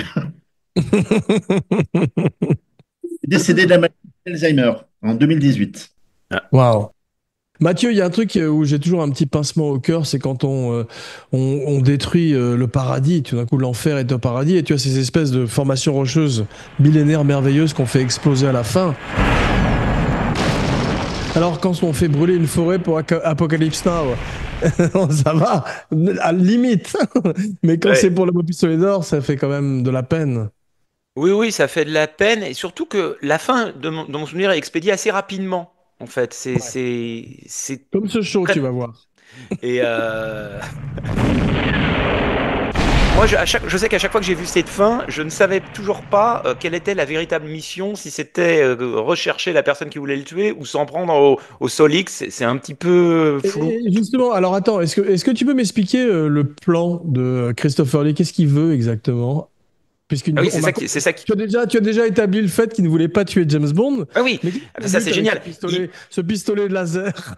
Décédé de la maladie d'Alzheimer en 2018. Waouh. Mathieu, il y a un truc où j'ai toujours un petit pincement au cœur, c'est quand on détruit le paradis, tout d'un coup l'enfer est au paradis, et tu as ces espèces de formations rocheuses millénaires merveilleuses qu'on fait exploser à la fin. Alors quand on fait brûler une forêt pour Apocalypse Now, ça va, à la limite. Mais quand c'est pour le pistolet d'or, ça fait quand même de la peine. Oui, ça fait de la peine. Et surtout que la fin, de mon souvenir, est expédiée assez rapidement. En fait, c'est comme ce show, tu vas voir. Et moi, je sais qu'à chaque fois que j'ai vu cette fin, je ne savais toujours pas quelle était la véritable mission, si c'était rechercher la personne qui voulait le tuer ou s'en prendre au Solix. C'est un petit peu flou. Et justement, alors attends, est-ce que tu peux m'expliquer le plan de Christopher Lee? Qu'est-ce qu'il veut exactement? Oui, c'est ça qui... Tu as déjà établi le fait qu'il ne voulait pas tuer James Bond. Ah oui, ça c'est génial. Ce pistolet de laser.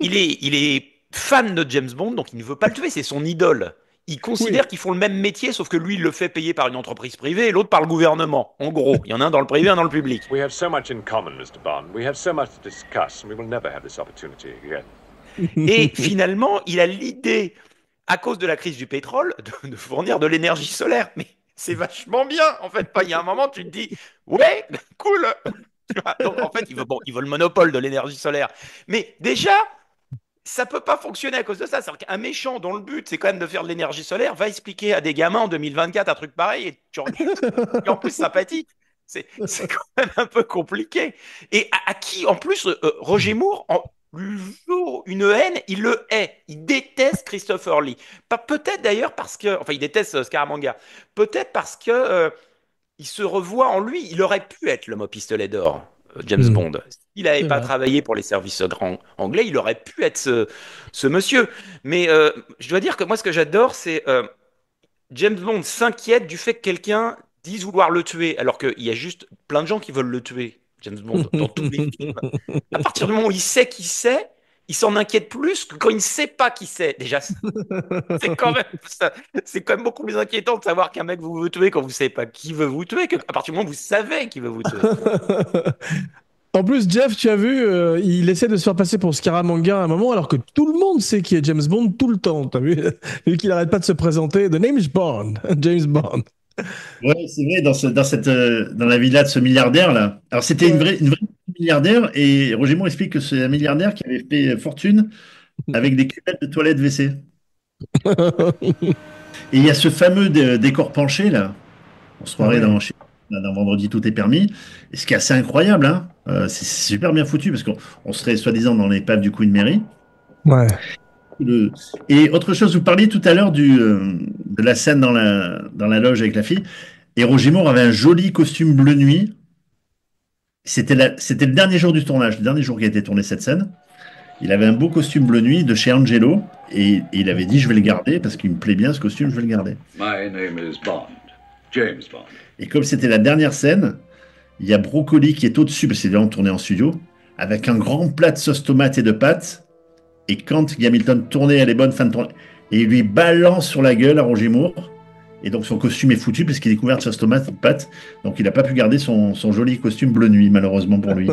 il est fan de James Bond, donc il ne veut pas le tuer, c'est son idole. Il considère qu'ils font le même métier, sauf que lui, il le fait payer par une entreprise privée et l'autre par le gouvernement. En gros, il y en a un dans le privé, un dans le public. We have so much in common, Mr. Bond. We have so much to discuss, and we will never have this opportunity again. Et finalement, il a l'idée, à cause de la crise du pétrole, de fournir de l'énergie solaire. Mais c'est vachement bien, en fait. Il y a un moment, tu te dis, ouais, cool. Donc, en fait, il veut le monopole de l'énergie solaire. Mais déjà, ça peut pas fonctionner à cause de ça. C'est-à-dire qu'un méchant dont le but, c'est quand même de faire de l'énergie solaire, va expliquer à des gamins en 2024 un truc pareil et tu regardes, et en plus sympathique. C'est quand même un peu compliqué. Et à qui, en plus, Roger Moore lui joue une haine, il le hait. Il déteste déteste Christopher Lee. Peut-être d'ailleurs parce que, enfin, il déteste Scaramanga. Peut-être parce que il se revoit en lui. Il aurait pu être l'homme au pistolet d'or, James Bond. S'il n'avait pas travaillé pour les services anglais, il aurait pu être ce monsieur. Mais je dois dire que moi, ce que j'adore, c'est James Bond s'inquiète du fait que quelqu'un dise vouloir le tuer, alors qu'il y a juste plein de gens qui veulent le tuer. James Bond dans tous les films. À partir du moment où il sait qui c'est, il s'en inquiète plus que quand il ne sait pas qui c'est. Déjà, c'est quand même beaucoup plus inquiétant de savoir qu'un mec vous veut tuer quand vous ne savez pas qui veut vous tuer, qu'à partir du moment où vous savez qui veut vous tuer. En plus, Jeff, tu as vu, il essaie de se faire passer pour Scaramanga à un moment, alors que tout le monde sait qui est James Bond tout le temps. T'as vu, vu qu'il n'arrête pas de se présenter. The name is Bond, James Bond. Ouais, c'est vrai, dans la villa de ce milliardaire là. Alors c'était une vraie milliardaire et Roger Moore explique que c'est un milliardaire qui avait fait fortune avec des cuvettes de toilettes WC. Et il y a ce fameux décor penché là. On se croirait dans Vendredi tout est permis. Et ce qui est assez incroyable, hein, c'est super bien foutu parce qu'on serait soi-disant dans l'épave du Queen Mary. Ouais. Et autre chose, vous parliez tout à l'heure de la scène dans la loge avec la fille. Et Roger Moore avait un joli costume bleu nuit. C'était le dernier jour du tournage, le dernier jour qui a été tourné cette scène. Il avait un beau costume bleu nuit de chez Angelo. Et il avait dit, je vais le garder parce qu'il me plaît bien ce costume, je vais le garder. My name is Bond. James Bond. Et comme c'était la dernière scène, il y a Brocoli qui est au-dessus, parce que c'est vraiment tourné en studio, avec un grand plat de sauce tomate et de pâtes. Et quand Guy Hamilton tournait, elle est bonne, fin de tournée, et il lui balance sur la gueule à Roger Moore. Et donc son costume est foutu parce qu'il est couvert de sauce tomate et de pâtes. Donc il n'a pas pu garder son joli costume bleu nuit, malheureusement pour lui.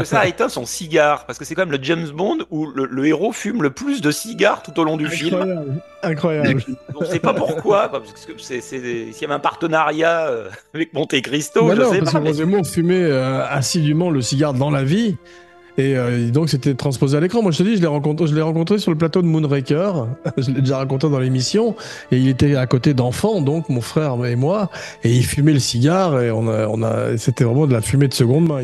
Ça a éteint son cigare, parce que c'est quand même le James Bond où le héros fume le plus de cigares tout au long du film. Incroyable. On ne sait pas pourquoi, parce que s'il y avait un partenariat avec Monte Cristo, je sais parce pas. que Roger Moore fumait assidûment le cigare dans la vie. Et donc c'était transposé à l'écran. Moi je te dis, je l'ai rencontré sur le plateau de Moonraker. Je l'ai déjà raconté dans l'émission. Et il était à côté d'enfants, donc mon frère et moi. Et il fumait le cigare et c'était vraiment de la fumée de seconde main.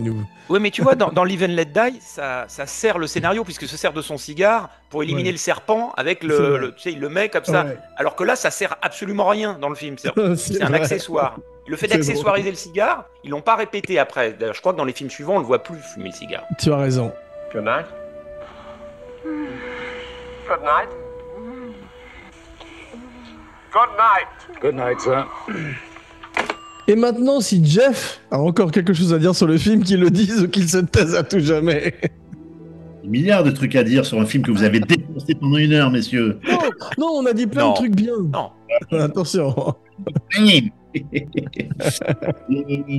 Oui, mais tu vois, dans Live and Let Die, ça sert le scénario, puisque se sert de son cigare pour éliminer le serpent avec tu sais, il le met comme ça. Ouais. Alors que là, ça sert absolument rien dans le film. C'est un accessoire. Le fait d'accessoiriser le cigare, ils l'ont pas répété après. D'ailleurs, je crois que dans les films suivants, on le voit plus fumer le cigare. Tu as raison. Good night. Good night. Good night. Good night, sir. Et maintenant, si Jeff a encore quelque chose à dire sur le film, qu'il le dise ou qu'il se taise à tout jamais. Des milliards de trucs à dire sur un film que vous avez dépensé pendant 1 heure, messieurs. Non, on a dit plein de trucs bien. Non. Attention.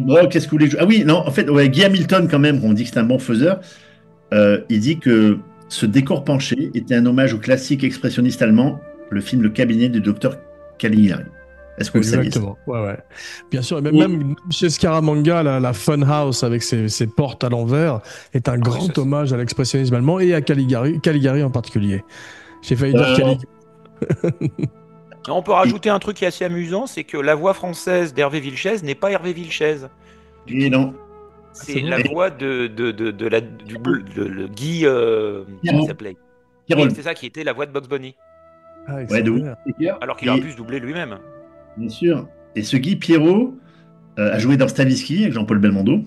Bon, qu'est-ce que vous voulez jouer ? Ah oui, non, en fait, Guy Hamilton, quand même, on dit que c'est un bon faiseur. Il dit que ce décor penché était un hommage au classique expressionniste allemand, le film Le cabinet du docteur Caligari. Est-ce que vous le saviez ? Exactement, ouais. Bien sûr, et même chez Scaramanga, la Funhouse avec ses portes à l'envers est un grand hommage à l'expressionnisme allemand et à Caligari en particulier. J'ai failli dire Caligari. On peut rajouter un truc qui est assez amusant, c'est que la voix française d'Hervé Vilches n'est pas Hervé Vilches. Et non. C'est la voix de Guy. Comment il s'appelait ? C'est ça qui était la voix de Bugs Bunny. Ah, alors qu'il aurait pu se doubler lui-même. Bien sûr. Et ce Guy Pierrot a joué dans Stanisky avec Jean-Paul Belmondo.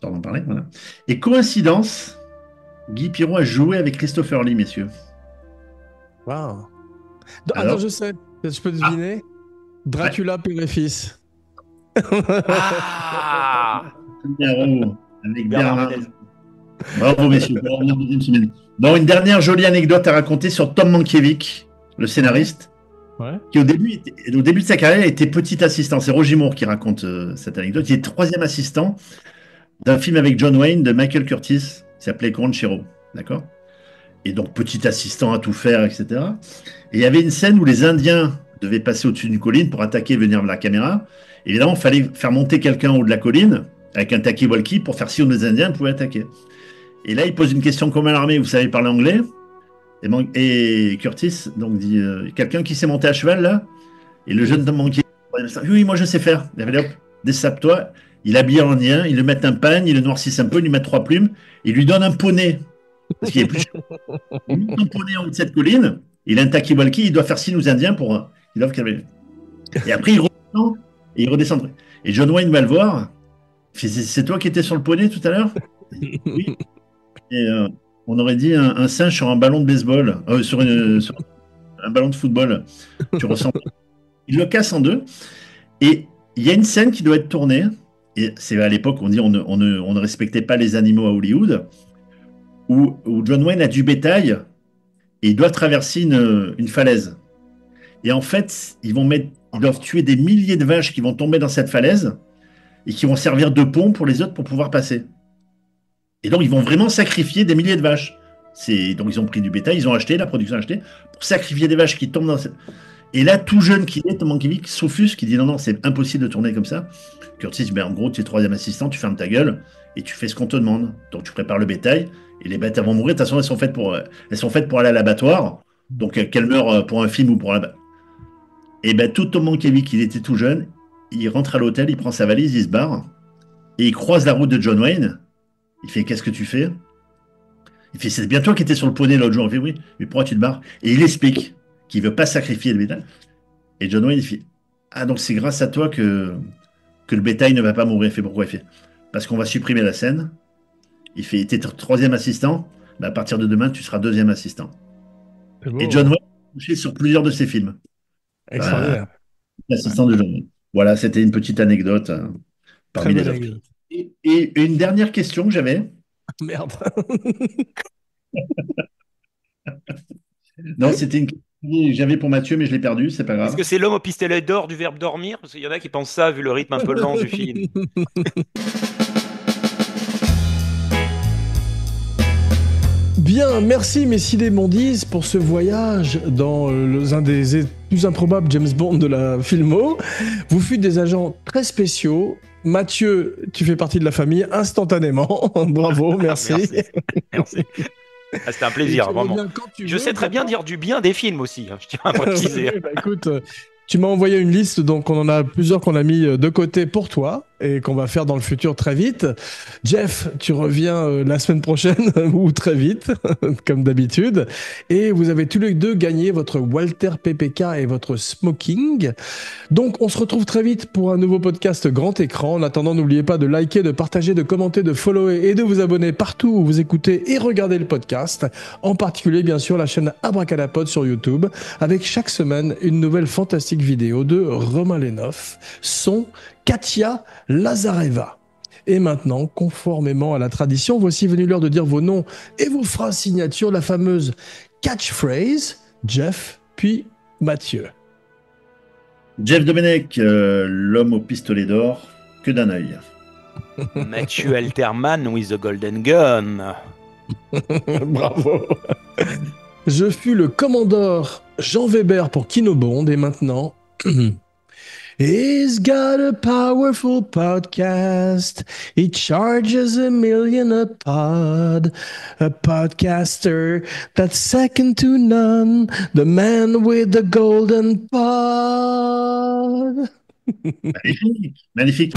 On en parlait, voilà. Et coïncidence, Guy Pierrot a joué avec Christopher Lee, messieurs. Waouh. Attends, je sais. Je peux deviner. Dracula, père et fils. Avec Bernard. Bravo, messieurs. Bon, une dernière jolie anecdote à raconter sur Tom Mankiewicz, le scénariste. Ouais. Qui au début de sa carrière était petit assistant. C'est Roger Moore qui raconte cette anecdote. Il est 3e assistant d'un film avec John Wayne de Michael Curtis qui s'appelait Ranchero. D'accord ? Et donc petit assistant à tout faire, etc. Et il y avait une scène où les Indiens devaient passer au-dessus d'une colline pour attaquer et venir vers la caméra. Évidemment, il fallait faire monter quelqu'un en haut de la colline avec un talkie-walkie pour faire signe aux Indiens pouvaient attaquer. Et là, il pose une question comme à l'armée, vous savez parler anglais ? Et Curtis donc dit quelqu'un qui s'est monté à cheval là. Et le jeune manquier, oui, moi je sais faire. Il avait hop, dessape-toi. Il habille en indien, il le met un pagne, il le noircisse un peu, il lui met 3 plumes, il lui donne un poney parce qu'il est plus chaud. Il lui met un poney en haut de cette colline. Il a un talkie-walkie, il doit faire signe aux Indiens pour. Ils doivent calmer. Et après, il redescend. Et John Wayne va le voir. Il fait, c'est toi qui étais sur le poney tout à l'heure? Oui. Et on aurait dit un singe sur un ballon de baseball, sur un ballon de football. Tu ressens. Il le casse en deux. Et il y a une scène qui doit être tournée. Et c'est à l'époque, on dit on ne respectait pas les animaux à Hollywood, où John Wayne a du bétail et ils doivent traverser une falaise. Et en fait, ils doivent tuer des milliers de vaches qui vont tomber dans cette falaise et qui vont servir de pont pour les autres pour pouvoir passer. Et donc, ils vont vraiment sacrifier des milliers de vaches. Donc, ils ont pris du bétail, ils ont acheté, la production a acheté, pour sacrifier des vaches qui tombent dans cette... Et là, tout jeune qu'il est, Tom Mankiewicz s'offusque, qui dit non, c'est impossible de tourner comme ça. Curtis, en gros, tu es troisième assistant, tu fermes ta gueule et tu fais ce qu'on te demande. Donc, tu prépares le bétail et les bêtes vont mourir. De toute façon, elles sont faites pour aller à l'abattoir. Donc, qu'elles meurent pour un film ou pour la... Et tout Tom Mankiewicz, il était tout jeune, il rentre à l'hôtel, il prend sa valise, il se barre et il croise la route de John Wayne. Il fait, qu'est-ce que tu fais? Il fait, c'est bien toi qui étais sur le poney l'autre jour. Il fait, oui, mais pourquoi tu te barres? Et il explique qu'il ne veut pas sacrifier le bétail. Et John Wayne, il fait, ah, donc c'est grâce à toi que le bétail ne va pas mourir. Il fait, pourquoi? Il fait, parce qu'on va supprimer la scène. Il fait, t'es troisième assistant, à partir de demain, tu seras deuxième assistant. Et John Wayne a touché sur plusieurs de ses films. Extraordinaire. L'assistant de John Wayne. Voilà, c'était une petite anecdote parmi les autres. Et une dernière question que j'avais. Merde. Non, c'était une question que j'avais pour Mathieu, mais je l'ai perdue, c'est pas grave. Est-ce que c'est l'homme au pistolet d'or du verbe dormir? Parce qu'il y en a qui pensent ça, vu le rythme un peu lent du film. Bien, merci messieurs les mondies pour ce voyage dans un des plus improbables James Bond de la filmo. Vous fûtes des agents très spéciaux. Mathieu, tu fais partie de la famille instantanément. Bravo, merci. Merci. Ah, c'était un plaisir, vraiment. Je sais très bien dire du bien des films aussi, je tiens à préciser. Écoute, tu m'as envoyé une liste, donc on en a plusieurs qu'on a mis de côté pour toi et qu'on va faire dans le futur très vite. Jeff, tu reviens la semaine prochaine ou très vite, comme d'habitude. Et vous avez tous les deux gagné votre Walter PPK et votre smoking. Donc on se retrouve très vite pour un nouveau podcast grand écran. En attendant, n'oubliez pas de liker, de partager, de commenter, de follower et de vous abonner partout où vous écoutez et regardez le podcast. En particulier, bien sûr, la chaîne Abracadapod sur YouTube, avec chaque semaine une nouvelle fantastique vidéo de Romain Lenoff, son Katia Lazareva. Et maintenant, conformément à la tradition, voici venu l'heure de dire vos noms et vos phrases signatures, la fameuse catchphrase, Jeff, puis Mathieu. Jeff Domenech, l'homme au pistolet d'or, que d'un œil. Mathieu Alterman with the golden gun. Bravo. Je fus le commandeur Jean Weber pour Kino Bond et maintenant... He's got a powerful podcast. He charges $1 million a pod. A podcaster that's second to none. The man with the golden pod. Magnifique, magnifique.